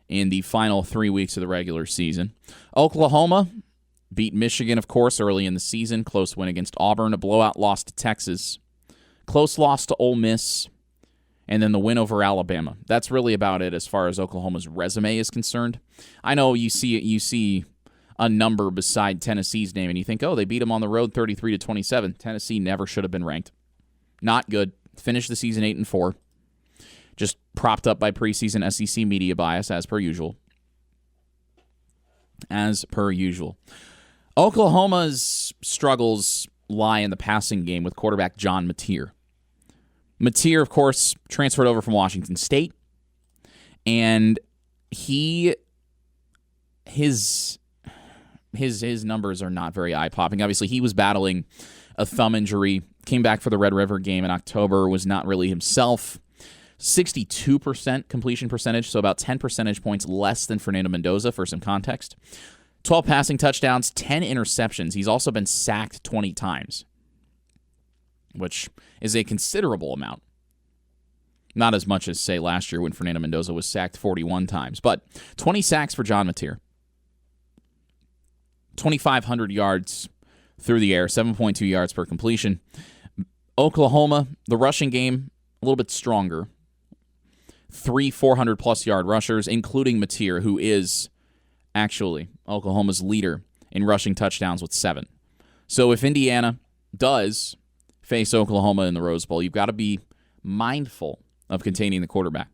in the final 3 weeks of the regular season. Oklahoma beat Michigan, of course, early in the season. Close win against Auburn. A blowout loss to Texas. Close loss to Ole Miss. And then the win over Alabama. That's really about it as far as Oklahoma's resume is concerned. I know you see a number beside Tennessee's name, and you think, oh, they beat them on the road 33-27. Tennessee never should have been ranked. Not good. Finished the season 8-4. Just propped up by preseason SEC media bias, as per usual. Oklahoma's struggles lie in the passing game with quarterback John Mateer. Mateer, of course, transferred over from Washington State, and his numbers are not very eye-popping. Obviously, he was battling a thumb injury, came back for the Red River game in October, was not really himself. 62% completion percentage, so about 10 percentage points less than Fernando Mendoza for some context. 12 passing touchdowns, 10 interceptions. He's also been sacked 20 times, which is a considerable amount. Not as much as, say, last year when Fernando Mendoza was sacked 41 times, but 20 sacks for John Mateer. 2,500 yards through the air, 7.2 yards per completion. Oklahoma, the rushing game, a little bit stronger. 3 400-plus yard rushers, including Mateer, who is actually Oklahoma's leader in rushing touchdowns with 7. So if Indiana does face Oklahoma in the Rose Bowl, you've got to be mindful of containing the quarterback.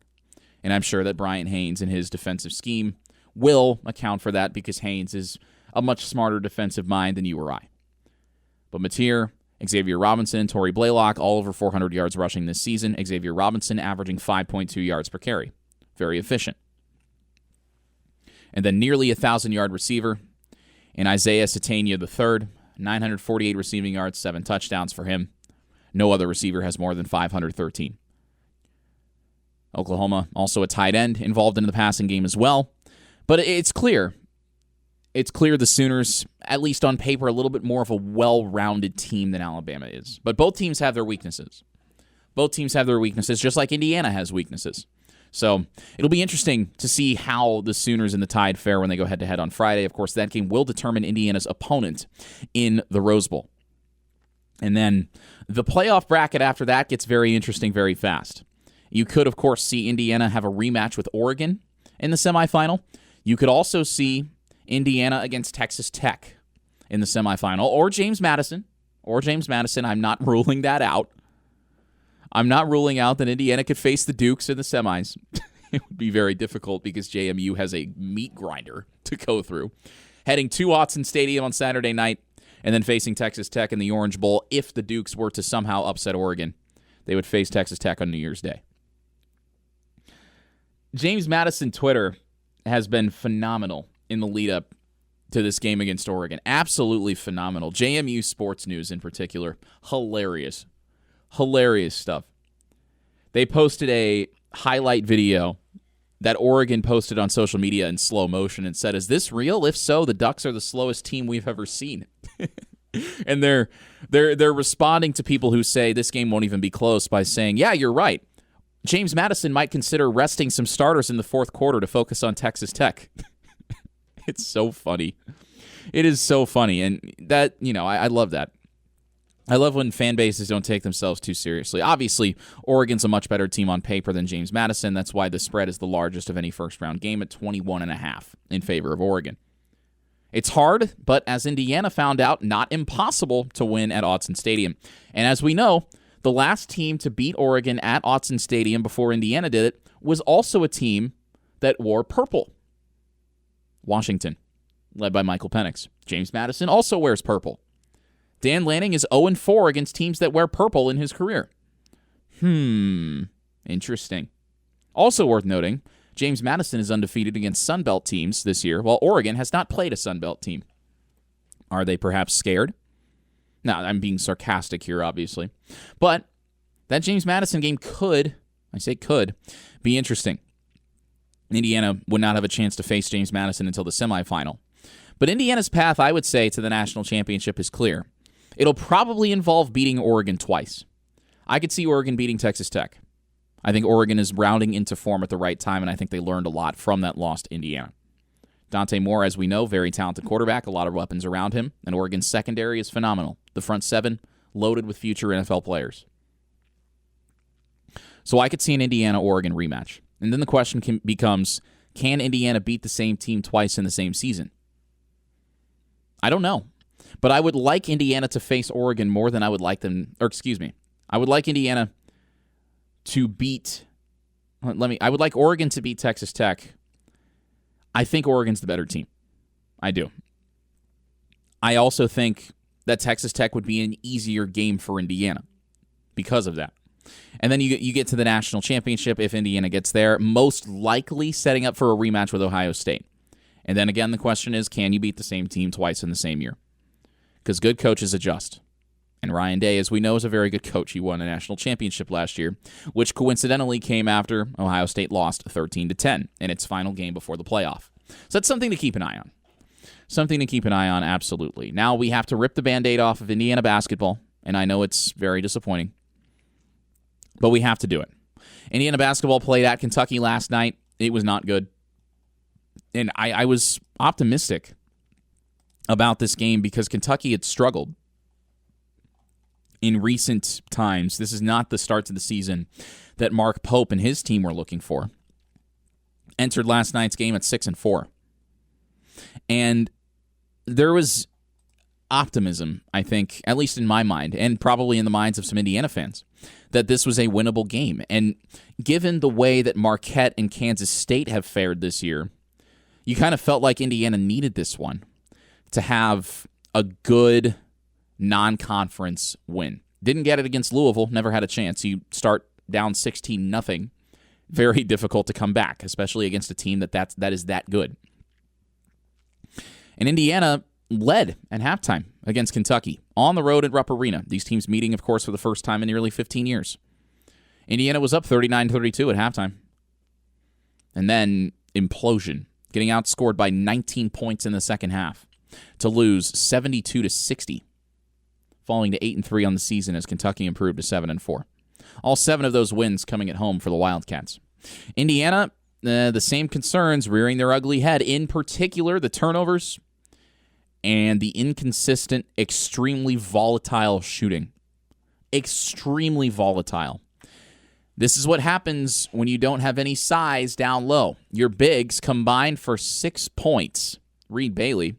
And I'm sure that Bryant Haynes and his defensive scheme will account for that because Haynes is a much smarter defensive mind than you or I. But Mateer, Xavier Robinson, Torrey Blaylock, all over 400 yards rushing this season. Xavier Robinson averaging 5.2 yards per carry. Very efficient. And then nearly 1,000-yard receiver in Isaiah Satania III, 948 receiving yards, 7 touchdowns for him. No other receiver has more than 513. Oklahoma, also a tight end, involved in the passing game as well. But it's clear. It's clear the Sooners, at least on paper, a little bit more of a well-rounded team than Alabama is. But both teams have their weaknesses. Both teams have their weaknesses, just like Indiana has weaknesses. So it'll be interesting to see how the Sooners and the Tide fare when they go head-to-head on Friday. Of course, that game will determine Indiana's opponent in the Rose Bowl. And then the playoff bracket after that gets very interesting very fast. You could, of course, see Indiana have a rematch with Oregon in the semifinal. You could also see Indiana against Texas Tech in the semifinal, or James Madison. I'm not ruling that out. I'm not ruling out that Indiana could face the Dukes in the semis. It would be very difficult because JMU has a meat grinder to go through. Heading to Autzen Stadium on Saturday night, and then facing Texas Tech in the Orange Bowl. If the Dukes were to somehow upset Oregon, they would face Texas Tech on New Year's Day. James Madison Twitter has been phenomenal in the lead-up to this game against Oregon. Absolutely phenomenal. JMU Sports News in particular. Hilarious. Hilarious stuff. They posted a highlight video that Oregon posted on social media in slow motion and said, "Is this real? If so, the Ducks are the slowest team we've ever seen." And they're responding to people who say this game won't even be close by saying, "Yeah, you're right. James Madison might consider resting some starters in the fourth quarter to focus on Texas Tech." It's so funny. It is so funny. And that, I love that. I love when fan bases don't take themselves too seriously. Obviously, Oregon's a much better team on paper than James Madison. That's why the spread is the largest of any first-round game at 21.5 in favor of Oregon. It's hard, but as Indiana found out, not impossible to win at Autzen Stadium. And as we know, the last team to beat Oregon at Autzen Stadium before Indiana did it was also a team that wore purple. Washington, led by Michael Penix. James Madison also wears purple. Dan Lanning is 0-4 against teams that wear purple in his career. Interesting. Also worth noting, James Madison is undefeated against Sun Belt teams this year, while Oregon has not played a Sun Belt team. Are they perhaps scared? No, I'm being sarcastic here, obviously. But that James Madison game could be interesting. Indiana would not have a chance to face James Madison until the semifinal. But Indiana's path, I would say, to the national championship is clear. It'll probably involve beating Oregon twice. I could see Oregon beating Texas Tech. I think Oregon is rounding into form at the right time, and I think they learned a lot from that loss to Indiana. Dante Moore, as we know, very talented quarterback, a lot of weapons around him, and Oregon's secondary is phenomenal. The front seven, loaded with future NFL players. So I could see an Indiana-Oregon rematch. And then the question becomes, can Indiana beat the same team twice in the same season? I don't know. But I would like Indiana to face Oregon more than I would like them, I would like Indiana to beat, I would like Oregon to beat Texas Tech. I think Oregon's the better team. I do. I also think that Texas Tech would be an easier game for Indiana because of that. And then you get to the national championship if Indiana gets there, most likely setting up for a rematch with Ohio State. And then again, the question is, can you beat the same team twice in the same year? Because good coaches adjust. And Ryan Day, as we know, is a very good coach. He won a national championship last year, which coincidentally came after Ohio State lost 13-10 in its final game before the playoff. So that's something to keep an eye on. Something to keep an eye on, absolutely. Now we have to rip the Band-Aid off of Indiana basketball, and I know it's very disappointing, but we have to do it. Indiana basketball played at Kentucky last night. It was not good. And I was optimistic about this game because Kentucky had struggled in recent times. This is not the start to the season that Mark Pope and his team were looking for. Entered last night's game at 6-4. And there was optimism, I think, at least in my mind, and probably in the minds of some Indiana fans, that this was a winnable game. And given the way that Marquette and Kansas State have fared this year, you kind of felt like Indiana needed this one to have a good non-conference win. Didn't get it against Louisville, never had a chance. You start down 16-0. Very difficult to come back, especially against a team that is that good. And Indiana led at halftime against Kentucky on the road at Rupp Arena. These teams meeting, of course, for the first time in nearly 15 years. Indiana was up 39-32 at halftime. And then implosion, getting outscored by 19 points in the second half to lose 72-60, falling to 8-3 on the season as Kentucky improved to 7-4. All 7 of those wins coming at home for the Wildcats. Indiana, the same concerns rearing their ugly head, in particular the turnovers and the inconsistent, extremely volatile shooting. Extremely volatile. This is what happens when you don't have any size down low. Your bigs combined for 6 points. Reed Bailey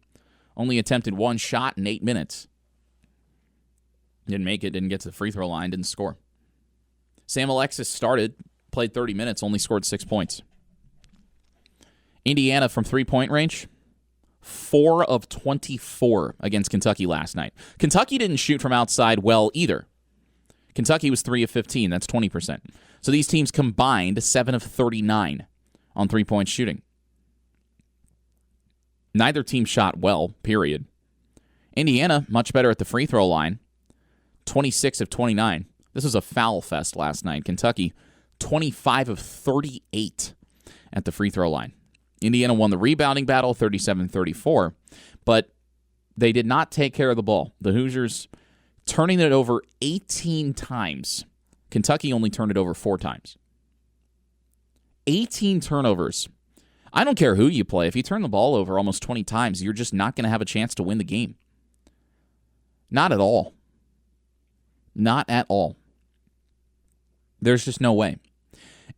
only attempted 1 shot in 8 minutes. Didn't make it, didn't get to the free throw line, didn't score. Sam Alexis started, played 30 minutes, only scored 6 points. Indiana from three-point range, 4 of 24 against Kentucky last night. Kentucky didn't shoot from outside well either. Kentucky was 3 of 15, that's 20%. So these teams combined 7 of 39 on three-point shooting. Neither team shot well, period. Indiana, much better at the free throw line, 26 of 29. This was a foul fest last night. Kentucky, 25 of 38 at the free throw line. Indiana won the rebounding battle, 37-34, but they did not take care of the ball. The Hoosiers turning it over 18 times. Kentucky only turned it over 4 times. 18 turnovers. I don't care who you play. If you turn the ball over almost 20 times, you're just not going to have a chance to win the game. Not at all. Not at all. There's just no way.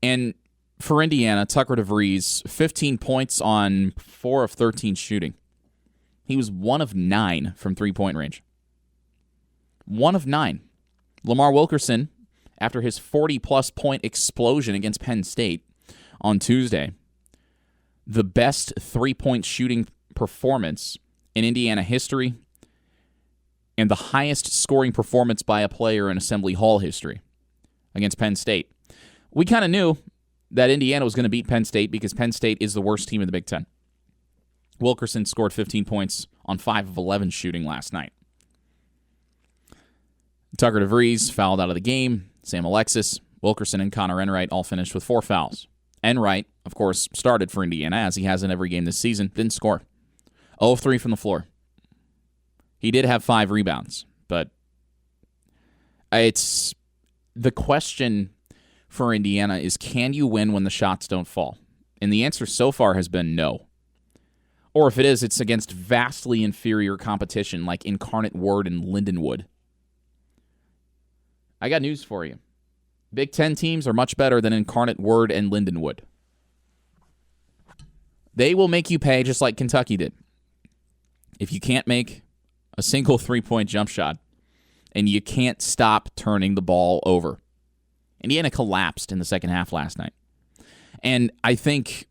And for Indiana, Tucker DeVries, 15 points on 4 of 13 shooting. He was 1 of 9 from three-point range. 1 of 9. Lamar Wilkerson, after his 40-plus point explosion against Penn State on Tuesday, the best three-point shooting performance in Indiana history and the highest scoring performance by a player in Assembly Hall history against Penn State. We kind of knew that Indiana was going to beat Penn State because Penn State is the worst team in the Big Ten. Wilkerson scored 15 points on 5 of 11 shooting last night. Tucker DeVries fouled out of the game. Sam Alexis, Wilkerson, and Connor Enright all finished with 4 fouls. Enright, of course, started for Indiana, as he has in every game this season. Didn't score. 0 of 3 from the floor. He did have 5 rebounds, but it's the question for Indiana is, can you win when the shots don't fall? And the answer so far has been no. Or if it is, it's against vastly inferior competition like Incarnate Word and Lindenwood. I got news for you. Big Ten teams are much better than Incarnate Word and Lindenwood. They will make you pay just like Kentucky did. If you can't make a single three-point jump shot and you can't stop turning the ball over. Indiana collapsed in the second half last night. And I think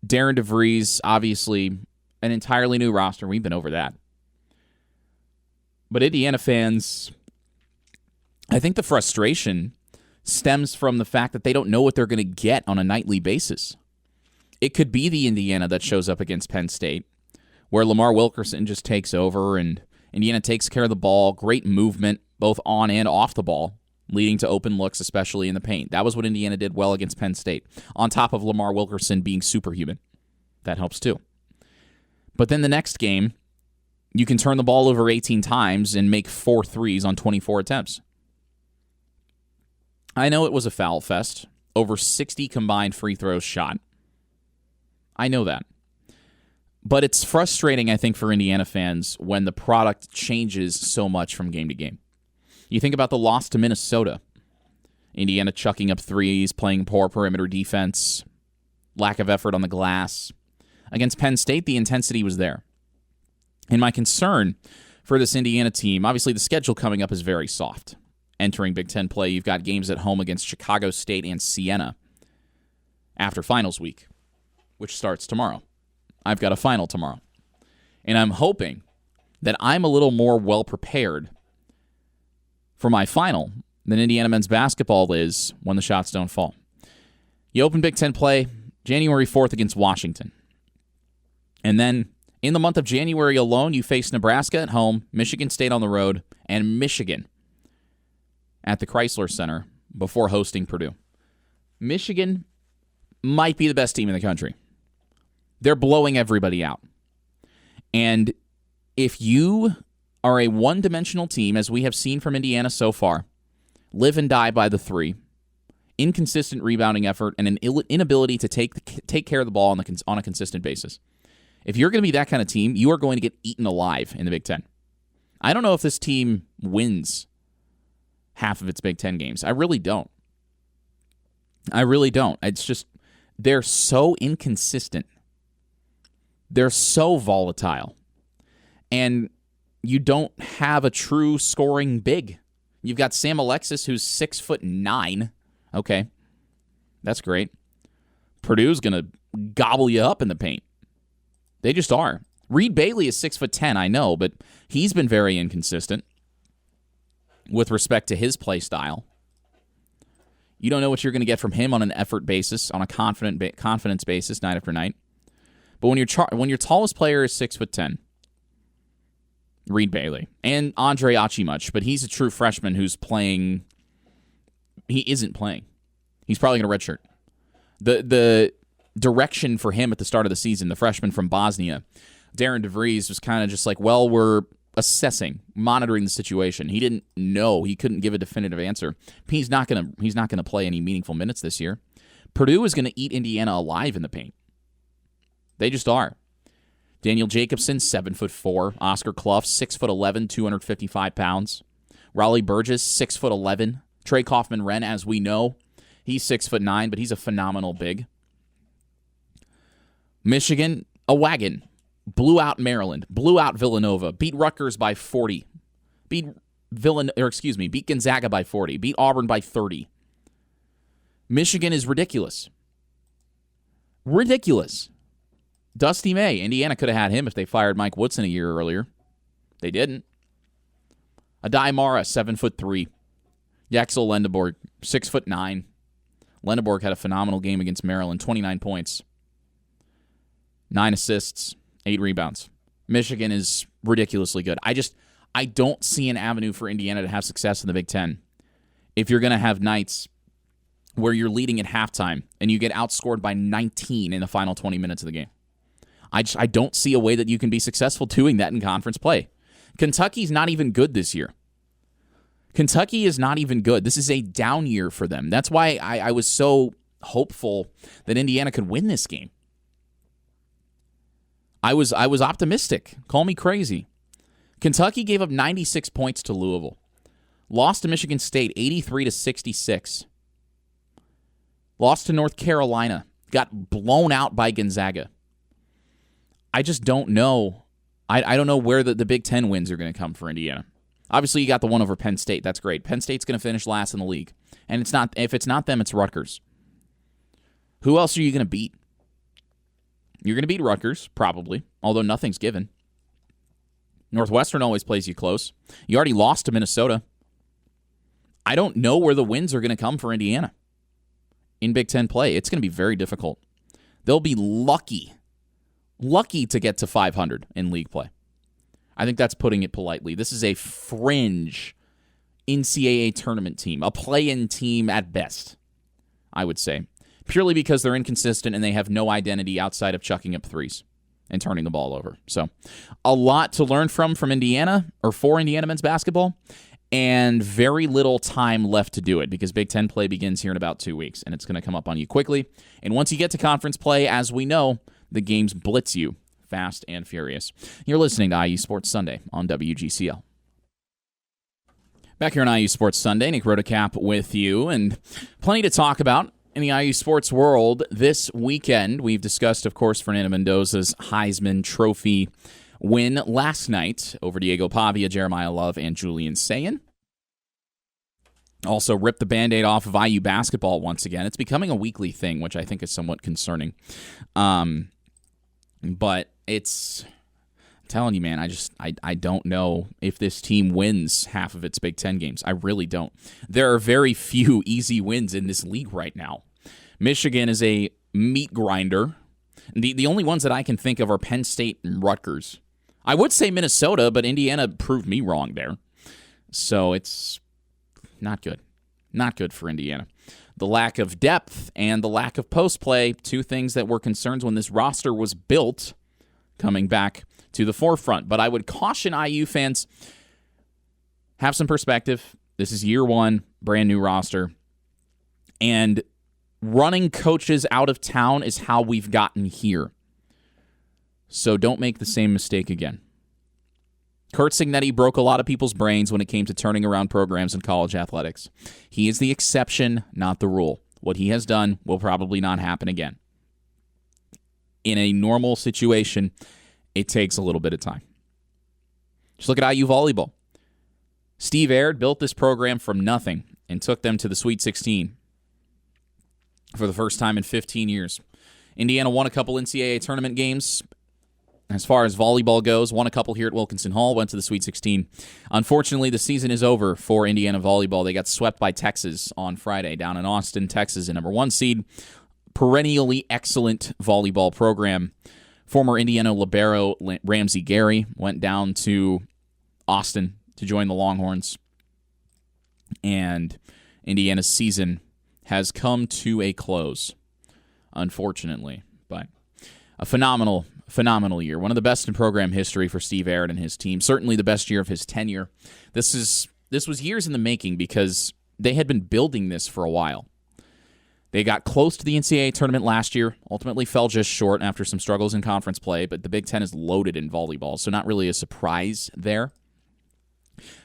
Darren DeVries, obviously, an entirely new roster. We've been over that. But Indiana fans, I think the frustration stems from the fact that they don't know what they're going to get on a nightly basis. It could be the Indiana that shows up against Penn State, where Lamar Wilkerson just takes over and Indiana takes care of the ball, great movement, both on and off the ball, leading to open looks, especially in the paint. That was what Indiana did well against Penn State, on top of Lamar Wilkerson being superhuman. That helps too. But then the next game, you can turn the ball over 18 times and make 4 threes on 24 attempts. I know it was a foul fest. Over 60 combined free throws shot. I know that. But it's frustrating, I think, for Indiana fans when the product changes so much from game to game. You think about the loss to Minnesota. Indiana chucking up threes, playing poor perimeter defense, lack of effort on the glass. Against Penn State, the intensity was there. And my concern for this Indiana team, obviously the schedule coming up is very soft. Entering Big Ten play, you've got games at home against Chicago State and Siena after finals week, which starts tomorrow. I've got a final tomorrow. And I'm hoping that I'm a little more well-prepared for my final than Indiana men's basketball is when the shots don't fall. You open Big Ten play January 4th against Washington. And then in the month of January alone, you face Nebraska at home, Michigan State on the road, and Michigan at the Chrysler Center before hosting Purdue. Michigan might be the best team in the country. They're blowing everybody out. And if you are a one-dimensional team, as we have seen from Indiana so far, live and die by the three, inconsistent rebounding effort, and an inability to take care of the ball on a consistent basis. If you're going to be that kind of team, you are going to get eaten alive in the Big Ten. I don't know if this team wins half of its Big Ten games. I really don't. It's just, they're so inconsistent. They're so volatile. And you don't have a true scoring big. You've got Sam Alexis, who's 6'9". Okay, that's great. Purdue's going to gobble you up in the paint. They just are. Reed Bailey is 6'10", I know, but he's been very inconsistent with respect to his play style. You don't know what you're going to get from him on an effort basis, on a confidence basis, night after night. But when your tallest player is 6'10", Reed Bailey, and Andre Achimuch, but he's a true freshman who's playing. He isn't playing. He's probably going to redshirt. The direction for him at the start of the season, the freshman from Bosnia, Darren DeVries, was kind of just like, well, we're assessing, monitoring the situation. He didn't know. He couldn't give a definitive answer. He's not gonna play any meaningful minutes this year. Purdue is going to eat Indiana alive in the paint. They just are. Daniel Jacobson, 7'4". Oscar Clough, 6'11", 255 pounds. Raleigh Burgess, 6'11". Trey Kaufman-Renn, as we know, he's 6'9", but he's a phenomenal big. Michigan, a wagon. Blew out Maryland. Blew out Villanova. Beat Rutgers by 40. Beat Gonzaga by 40. Beat Auburn by 30. Michigan is ridiculous. Ridiculous. Dusty May. Indiana could have had him if they fired Mike Woodson a year earlier. They didn't. Adai Mara, 7'3". Yaxel Lendeborg, 6'9". Lendeborg had a phenomenal game against Maryland, 29 points. 9 assists, 8 rebounds. Michigan is ridiculously good. I don't see an avenue for Indiana to have success in the Big Ten if you're going to have nights where you're leading at halftime and you get outscored by 19 in the final 20 minutes of the game. I don't see a way that you can be successful doing that in conference play. Kentucky's not even good this year. Kentucky is not even good. This is a down year for them. That's why I was so hopeful that Indiana could win this game. I was optimistic. Call me crazy. Kentucky gave up 96 points to Louisville. Lost to Michigan State 83-66. Lost to North Carolina. Got blown out by Gonzaga. I just don't know. I don't know where the Big Ten wins are going to come for Indiana. Obviously, you got the one over Penn State. That's great. Penn State's going to finish last in the league. And if it's not them, it's Rutgers. Who else are you going to beat? You're going to beat Rutgers, probably, although nothing's given. Northwestern always plays you close. You already lost to Minnesota. I don't know where the wins are going to come for Indiana in Big Ten play. It's going to be very difficult. They'll be lucky to get to 500 in league play. I think that's putting it politely. This is a fringe NCAA tournament team, a play-in team at best, I would say, purely because they're inconsistent and they have no identity outside of chucking up threes and turning the ball over. So a lot to learn from Indiana, or for Indiana men's basketball, and very little time left to do it because Big Ten play begins here in about 2 weeks, and it's going to come up on you quickly. And once you get to conference play, as we know, the games blitz you fast and furious. You're listening to IU Sports Sunday on WGCL. Back here on IU Sports Sunday, Nick Rotacap with you, and plenty to talk about in the IU sports world this weekend. We've discussed, of course, Fernando Mendoza's Heisman Trophy win last night over Diego Pavia, Jeremiah Love, and Julian Sayin. Also ripped the Band-Aid off of IU basketball once again. It's becoming a weekly thing, which I think is somewhat concerning. But it's... I'm telling you, man, I don't know if this team wins half of its Big Ten games. I really don't. There are very few easy wins in this league right now. Michigan is a meat grinder. The only ones that I can think of are Penn State and Rutgers. I would say Minnesota, but Indiana proved me wrong there. So it's not good. Not good for Indiana. The lack of depth and the lack of post play, two things that were concerns when this roster was built, coming back to the forefront. But I would caution IU fans, have some perspective. This is year one, brand new roster. And running coaches out of town is how we've gotten here. So don't make the same mistake again. Curt Cignetti broke a lot of people's brains when it came to turning around programs in college athletics. He is the exception, not the rule. What he has done will probably not happen again. In a normal situation, it takes a little bit of time. Just look at IU volleyball. Steve Aird built this program from nothing and took them to the Sweet 16 for the first time in 15 years. Indiana won a couple NCAA tournament games. As far as volleyball goes, won a couple here at Wilkinson Hall, went to the Sweet 16. Unfortunately, the season is over for Indiana volleyball. They got swept by Texas on Friday down in Austin, Texas, a number 1 seed. Perennially excellent volleyball program. Former Indiana libero Ramsey Gary went down to Austin to join the Longhorns. And Indiana's season has come to a close, unfortunately. But a phenomenal year. One of the best in program history for Steve Aird and his team. Certainly the best year of his tenure. This was years in the making because they had been building this for a while. They got close to the NCAA tournament last year, ultimately fell just short after some struggles in conference play, but the Big Ten is loaded in volleyball, so not really a surprise there.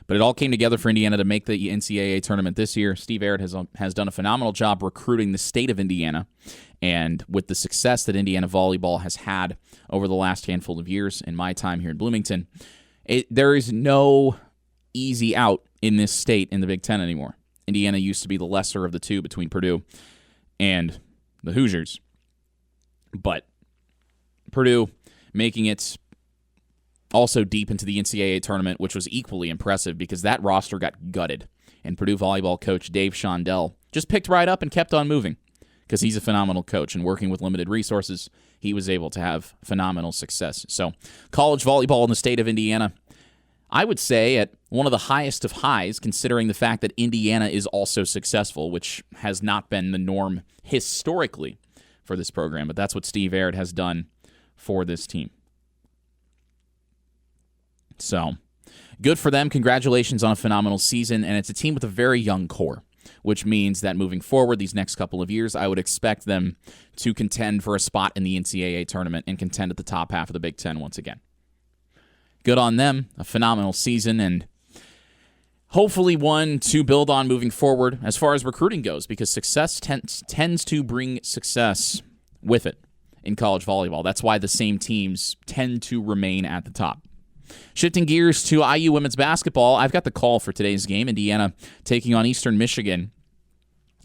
But it all came together for Indiana to make the NCAA tournament this year. Steve Aird has done a phenomenal job recruiting the state of Indiana, and with the success that Indiana volleyball has had over the last handful of years in my time here in Bloomington, there is no easy out in this state in the Big Ten anymore. Indiana used to be the lesser of the two between Purdue and the Hoosiers. But Purdue making it also deep into the NCAA tournament, which was equally impressive because that roster got gutted. And Purdue volleyball coach Dave Shondell just picked right up and kept on moving because he's a phenomenal coach. And working with limited resources, he was able to have phenomenal success. So college volleyball in the state of Indiana, I would say at one of the highest of highs, considering the fact that Indiana is also successful, which has not been the norm historically for this program. But that's what Steve Aird has done for this team. So, good for them. Congratulations on a phenomenal season. And it's a team with a very young core, which means that moving forward these next couple of years, I would expect them to contend for a spot in the NCAA tournament and contend at the top half of the Big Ten once again. Good on them. A phenomenal season, and hopefully one to build on moving forward as far as recruiting goes, because success tends to bring success with it in college volleyball. That's why the same teams tend to remain at the top. Shifting gears to IU women's basketball, I've got the call for today's game. Indiana taking on Eastern Michigan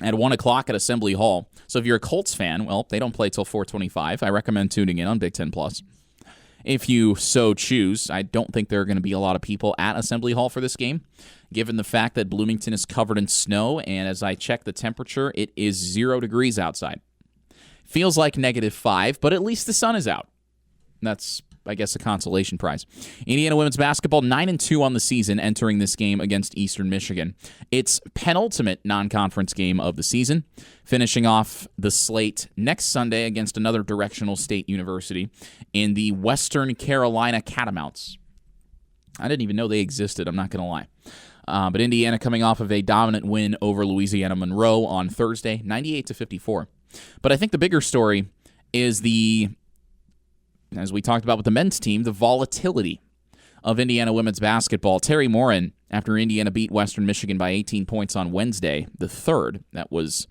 at 1 o'clock at Assembly Hall. So if you're a Colts fan, well, they don't play till 4:25. I recommend tuning in on Big Ten Plus. If you so choose, I don't think there are going to be a lot of people at Assembly Hall for this game, given the fact that Bloomington is covered in snow, and as I check the temperature, it is 0 degrees outside. Feels like -5, but at least the sun is out. That's I guess, a consolation prize. Indiana women's basketball 9-2 on the season entering this game against Eastern Michigan. Its penultimate non-conference game of the season, finishing off the slate next Sunday against another directional state university in the Western Carolina Catamounts. I didn't even know they existed, I'm not going to lie. But Indiana coming off of a dominant win over Louisiana Monroe on Thursday, 98-54. But I think the bigger story is as we talked about with the men's team, the volatility of Indiana women's basketball. Teri Morin, after Indiana beat Western Michigan by 18 points on Wednesday, the 3rd, that was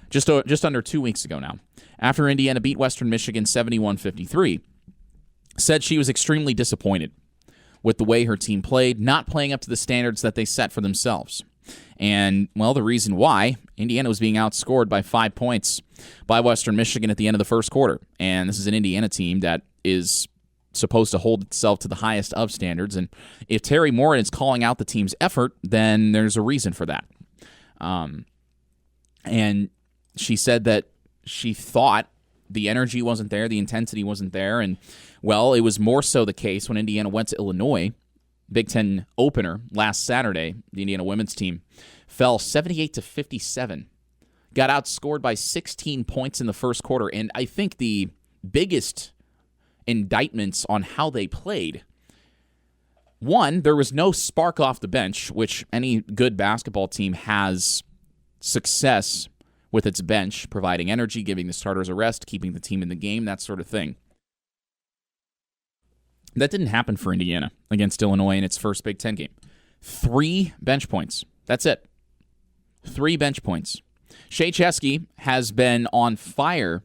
just under 2 weeks ago now, after Indiana beat Western Michigan 71-53, said she was extremely disappointed with the way her team played, not playing up to the standards that they set for themselves. And, well, the reason why, Indiana was being outscored by 5 points by Western Michigan at the end of the first quarter. And this is an Indiana team that is supposed to hold itself to the highest of standards. And if Teri Morin is calling out the team's effort, then there's a reason for that. And she said that she thought the energy wasn't there, the intensity wasn't there, and, well, it was more so the case when Indiana went to Illinois. Big Ten opener last Saturday, the Indiana women's team fell 78-57, got outscored by 16 points in the first quarter, and I think the biggest indictments on how they played, one, there was no spark off the bench, which any good basketball team has success with its bench, providing energy, giving the starters a rest, keeping the team in the game, that sort of thing. That didn't happen for Indiana against Illinois in its first Big Ten game. 3 bench points. That's it. 3 bench points. Shea Chesky has been on fire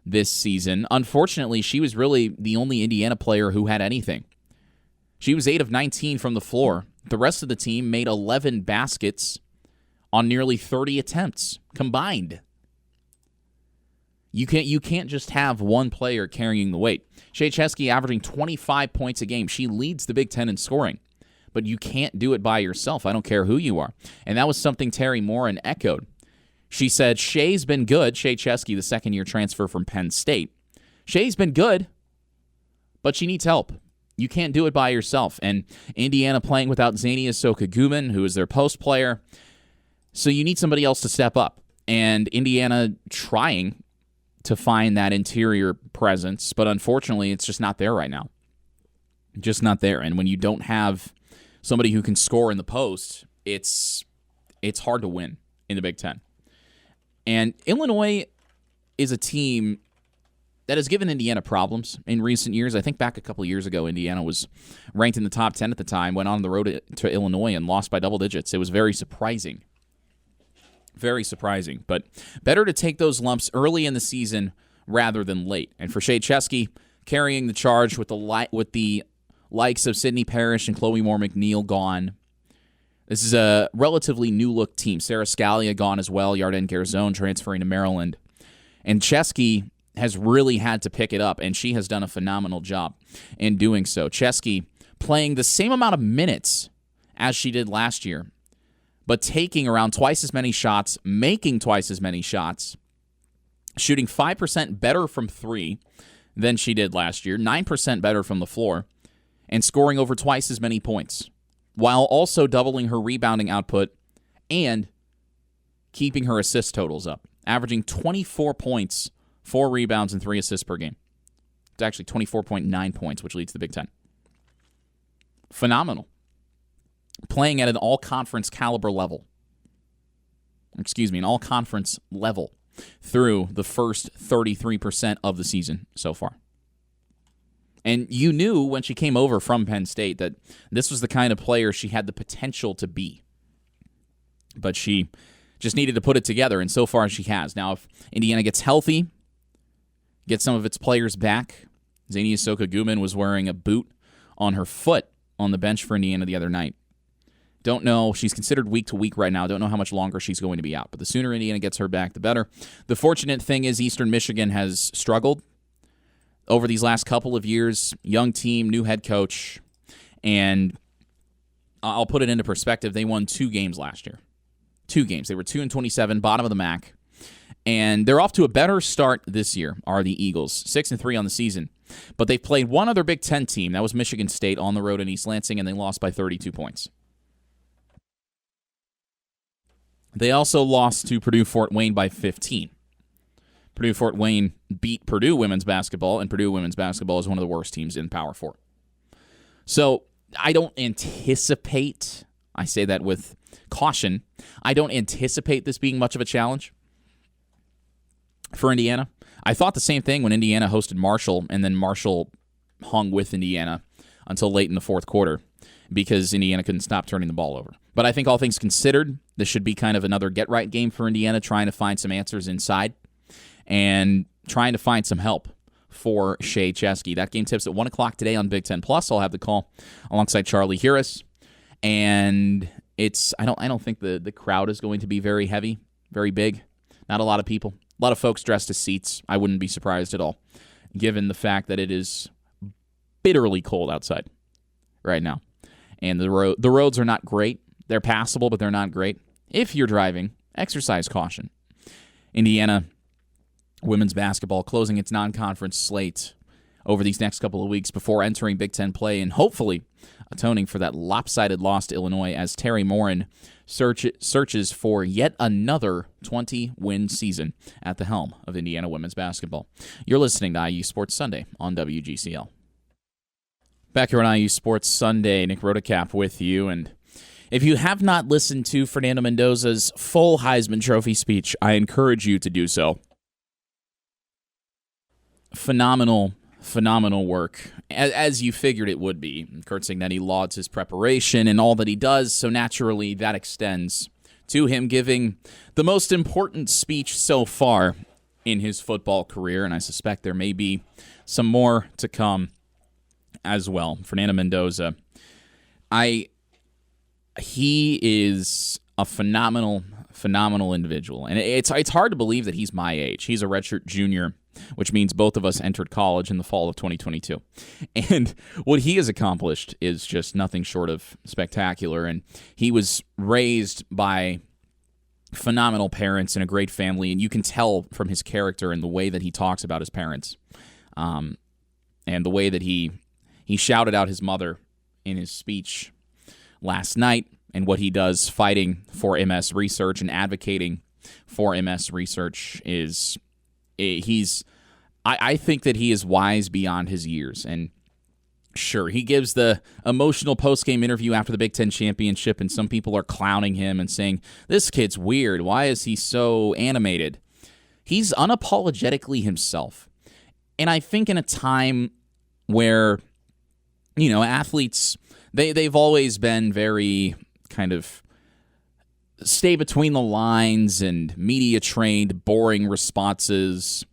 this season. Unfortunately, she was really the only Indiana player who had anything. She was 8 of 19 from the floor. The rest of the team made 11 baskets on nearly 30 attempts combined. You can't just have one player carrying the weight. Shea Chesky averaging 25 points a game. She leads the Big Ten in scoring. But you can't do it by yourself. I don't care who you are. And that was something Teri Morin echoed. She said, Shea's been good. Shea Chesky, the second-year transfer from Penn State. Shea's been good, but she needs help. You can't do it by yourself. And Indiana playing without Zania Soka-Guman, who is their post player. So you need somebody else to step up. And Indiana trying to find that interior presence, but unfortunately, it's just not there right now. Just not there. And when you don't have somebody who can score in the post, it's hard to win in the Big Ten. And Illinois is a team that has given Indiana problems in recent years. I think back a couple of years ago, Indiana was ranked in the top 10 at the time, went on the road to Illinois and lost by double digits. It was very surprising. Very surprising, but better to take those lumps early in the season rather than late. And for Shea Chesky, carrying the charge with the likes of Sydney Parrish and Chloe Moore McNeil gone. This is a relatively new-look team. Sarah Scalia gone as well. Yarden Garzone transferring to Maryland. And Chesky has really had to pick it up, and she has done a phenomenal job in doing so. Chesky playing the same amount of minutes as she did last year, but taking around twice as many shots, making twice as many shots, shooting 5% better from 3 than she did last year, 9% better from the floor, and scoring over twice as many points, while also doubling her rebounding output and keeping her assist totals up, averaging 24 points, 4 rebounds, and 3 assists per game. It's actually 24.9 points, which leads the Big Ten. Phenomenal. Playing at an all-conference caliber level. An all-conference level through the first 33% of the season so far. And you knew when she came over from Penn State that this was the kind of player she had the potential to be. But she just needed to put it together, and so far she has. Now, if Indiana gets healthy, gets some of its players back, Zania Soka-Guman was wearing a boot on her foot on the bench for Indiana the other night. Don't know. She's considered week to week right now. Don't know how much longer she's going to be out. But the sooner Indiana gets her back, the better. The fortunate thing is Eastern Michigan has struggled over these last couple of years. Young team, new head coach. And I'll put it into perspective. They won 2 games last year. 2 games. They were 2-27, bottom of the MAC. And they're off to a better start this year, are the Eagles. 6-3 on the season. But they've played one other Big Ten team. That was Michigan State on the road in East Lansing, and they lost by 32 points. They also lost to Purdue-Fort Wayne by 15. Purdue-Fort Wayne beat Purdue women's basketball, and Purdue women's basketball is one of the worst teams in Power 4. So I don't anticipate, I say that with caution, I don't anticipate this being much of a challenge for Indiana. I thought the same thing when Indiana hosted Marshall, and then Marshall hung with Indiana until late in the fourth quarter because Indiana couldn't stop turning the ball over. But I think all things considered, this should be kind of another get-right game for Indiana, trying to find some answers inside and trying to find some help for Shea Chesky. That game tips at 1 o'clock today on Big Ten Plus. I'll have the call alongside Charlie Harris. And I don't think the crowd is going to be very heavy, very big. Not a lot of people. A lot of folks dressed as seats. I wouldn't be surprised at all, given the fact that it is bitterly cold outside right now. And the roads are not great. They're passable, but they're not great. If you're driving, exercise caution. Indiana women's basketball closing its non-conference slate over these next couple of weeks before entering Big Ten play and hopefully atoning for that lopsided loss to Illinois as Terry Morin searches for yet another 20-win season at the helm of Indiana women's basketball. You're listening to IU Sports Sunday on WGCL. Back here on IU Sports Sunday, Nick Rotacap with you, and if you have not listened to Fernando Mendoza's full Heisman Trophy speech, I encourage you to do so. Phenomenal work, as you figured it would be. Curt Cignetti lauds his preparation and all that he does, so naturally that extends to him giving the most important speech so far in his football career, and I suspect there may be some more to come as well. Fernando Mendoza, he is a phenomenal individual, and it's hard to believe that he's my age. He's a redshirt junior, which means both of us entered college in the fall of 2022. And what he has accomplished is just nothing short of spectacular. And he was raised by phenomenal parents and a great family, and you can tell from his character and the way that he talks about his parents, and the way that he shouted out his mother in his speech last night, and what he does fighting for MS research and advocating for MS research is... I think that he is wise beyond his years. And sure, he gives the emotional post-game interview after the Big Ten championship, and some people are clowning him and saying, this kid's weird. Why is he so animated? He's unapologetically himself. And I think in a time where, athletes, they've always been very kind of stay between the lines and media-trained, boring responses.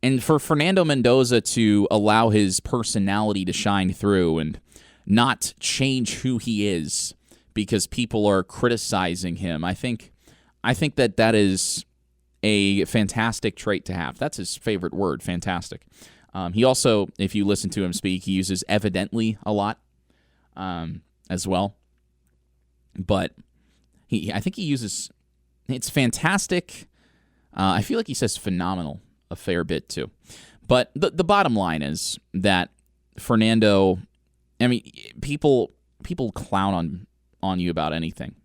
And for Fernando Mendoza to allow his personality to shine through and not change who he is because people are criticizing him, I think that is a fantastic trait to have. That's his favorite word, fantastic. He also, if you listen to him speak, he uses evidently a lot as well. But I think he uses, it's fantastic. I feel like he says phenomenal a fair bit too. But the bottom line is that Fernando, people clown on you about anything.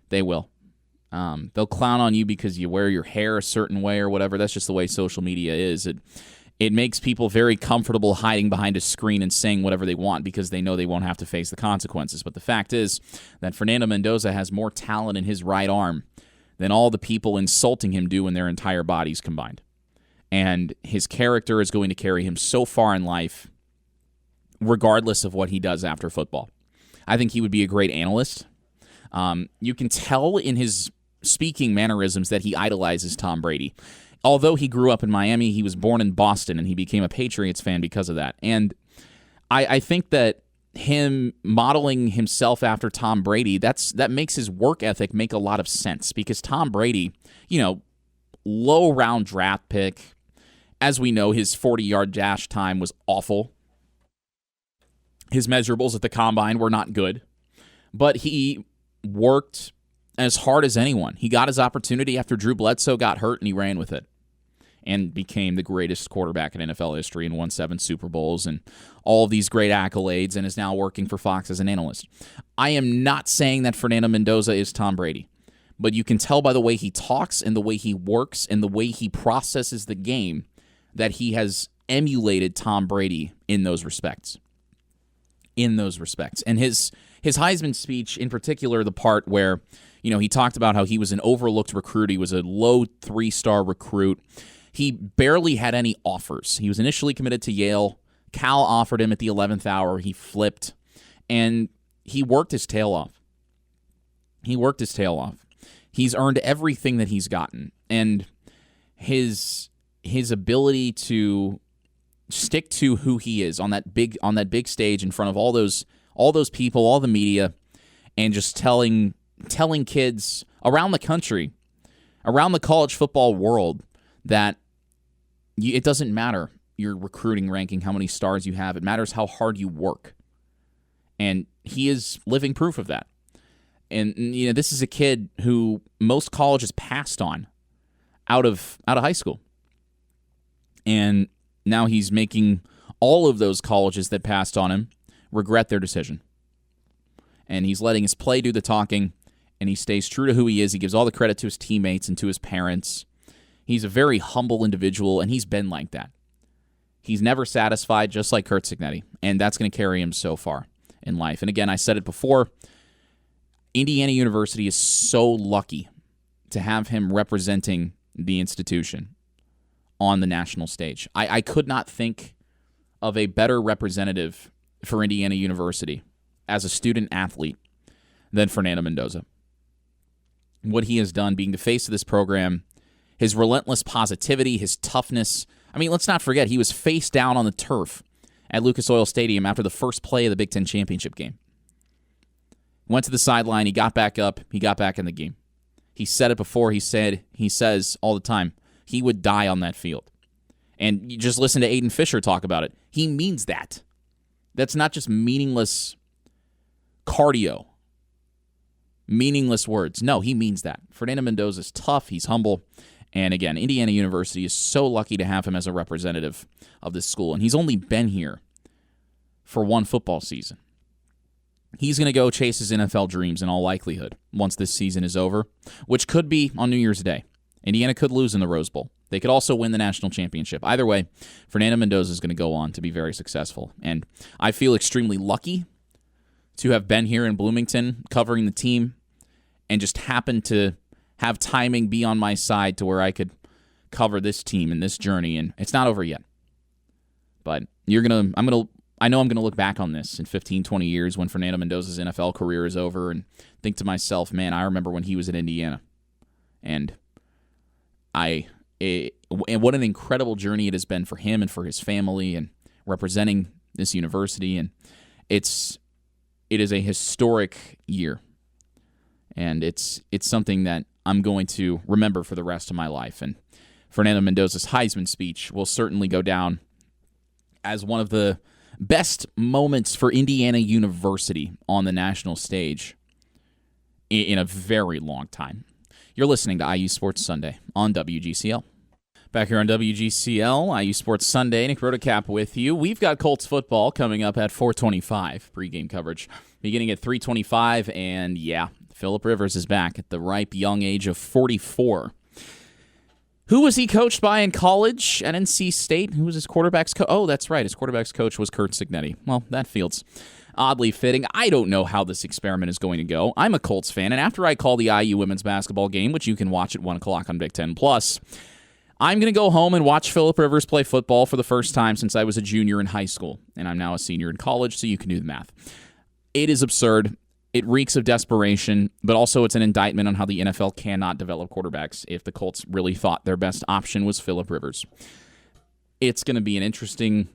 They will. They'll clown on you because you wear your hair a certain way or whatever. That's just the way social media is. It makes people very comfortable hiding behind a screen and saying whatever they want because they know they won't have to face the consequences. But the fact is that Fernando Mendoza has more talent in his right arm than all the people insulting him do in their entire bodies combined. And his character is going to carry him so far in life, regardless of what he does after football. I think he would be a great analyst. You can tell in his speaking mannerisms that he idolizes Tom Brady. Although he grew up in Miami, he was born in Boston, and he became a Patriots fan because of that. And I think that him modeling himself after Tom Brady, that makes his work ethic make a lot of sense. Because Tom Brady, low round draft pick. As we know, his 40-yard dash time was awful. His measurables at the combine were not good. But he worked as hard as anyone. He got his opportunity after Drew Bledsoe got hurt, and he ran with it. and became the greatest quarterback in NFL history and won 7 Super Bowls and all of these great accolades and is now working for Fox as an analyst. I am not saying that Fernando Mendoza is Tom Brady, but you can tell by the way he talks and the way he works and the way he processes the game that he has emulated Tom Brady in those respects. And his Heisman speech, in particular, the part where, he talked about how he was an overlooked recruit. He was a low 3-star recruit. He barely had any offers. He was initially committed to Yale. Cal offered him at the 11th hour. He flipped, and he worked his tail off. He's earned everything that he's gotten, and his ability to stick to who he is on that big stage in front of all those people, all the media, and just telling kids around the country, around the college football world, that it doesn't matter your recruiting ranking, how many stars you have. It matters how hard you work. And he is living proof of that. And this is a kid who most colleges passed on out of high school. And now he's making all of those colleges that passed on him regret their decision. And he's letting his play do the talking, and he stays true to who he is. He gives all the credit to his teammates and to his parents. He's a very humble individual, and he's been like that. He's never satisfied, just like Curt Cignetti, and that's going to carry him so far in life. And again, I said it before, Indiana University is so lucky to have him representing the institution on the national stage. I could not think of a better representative for Indiana University as a student athlete than Fernando Mendoza. What he has done, being the face of this program, his relentless positivity, his toughness. I mean, let's not forget, he was face down on the turf at Lucas Oil Stadium after the first play of the Big Ten championship game. Went to the sideline, he got back up, he got back in the game. He said it before, he says all the time, he would die on that field. And you just listen to Aiden Fisher talk about it. He means that. That's not just meaningless cardio, meaningless words. No, he means that. Fernando Mendoza is tough, he's humble, and again, Indiana University is so lucky to have him as a representative of this school, and he's only been here for one football season. He's going to go chase his NFL dreams in all likelihood once this season is over, which could be on New Year's Day. Indiana could lose in the Rose Bowl. They could also win the national championship. Either way, Fernando Mendoza is going to go on to be very successful, and I feel extremely lucky to have been here in Bloomington covering the team and just happen to have timing be on my side to where I could cover this team and this journey, and it's not over yet. But I know I'm going to look back on this in 15, 20 years when Fernando Mendoza's NFL career is over and think to myself, man, I remember when he was in Indiana. And what an incredible journey it has been for him and for his family and representing this university. And it is a historic year. And it's something that I'm going to remember for the rest of my life. And Fernando Mendoza's Heisman speech will certainly go down as one of the best moments for Indiana University on the national stage in a very long time. You're listening to IU Sports Sunday on WGCL. Back here on WGCL, IU Sports Sunday, Nick Rotocap with you. We've got Colts football coming up at 4:25, pregame coverage beginning at 3:25, and yeah, Philip Rivers is back at the ripe young age of 44. Who was he coached by in college at NC State? Who was his quarterback's coach? Oh, that's right. His quarterback's coach was Curt Cignetti. Well, that feels oddly fitting. I don't know how this experiment is going to go. I'm a Colts fan, and after I call the IU women's basketball game, which you can watch at 1 o'clock on Big Ten Plus, I'm going to go home and watch Philip Rivers play football for the first time since I was a junior in high school, and I'm now a senior in college, so you can do the math. It is absurd. It reeks of desperation, but also it's an indictment on how the NFL cannot develop quarterbacks if the Colts really thought their best option was Philip Rivers. It's going to be an interesting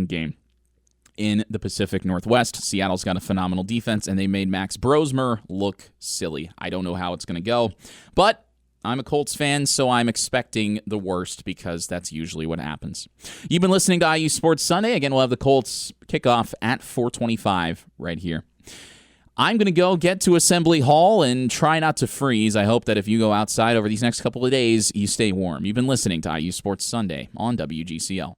game. In the Pacific Northwest, Seattle's got a phenomenal defense, and they made Max Brosmer look silly. I don't know how it's going to go, but I'm a Colts fan, so I'm expecting the worst because that's usually what happens. You've been listening to IU Sports Sunday. Again, we'll have the Colts kickoff at 4:25 right here. I'm going to go get to Assembly Hall and try not to freeze. I hope that if you go outside over these next couple of days, you stay warm. You've been listening to IU Sports Sunday on WGCL.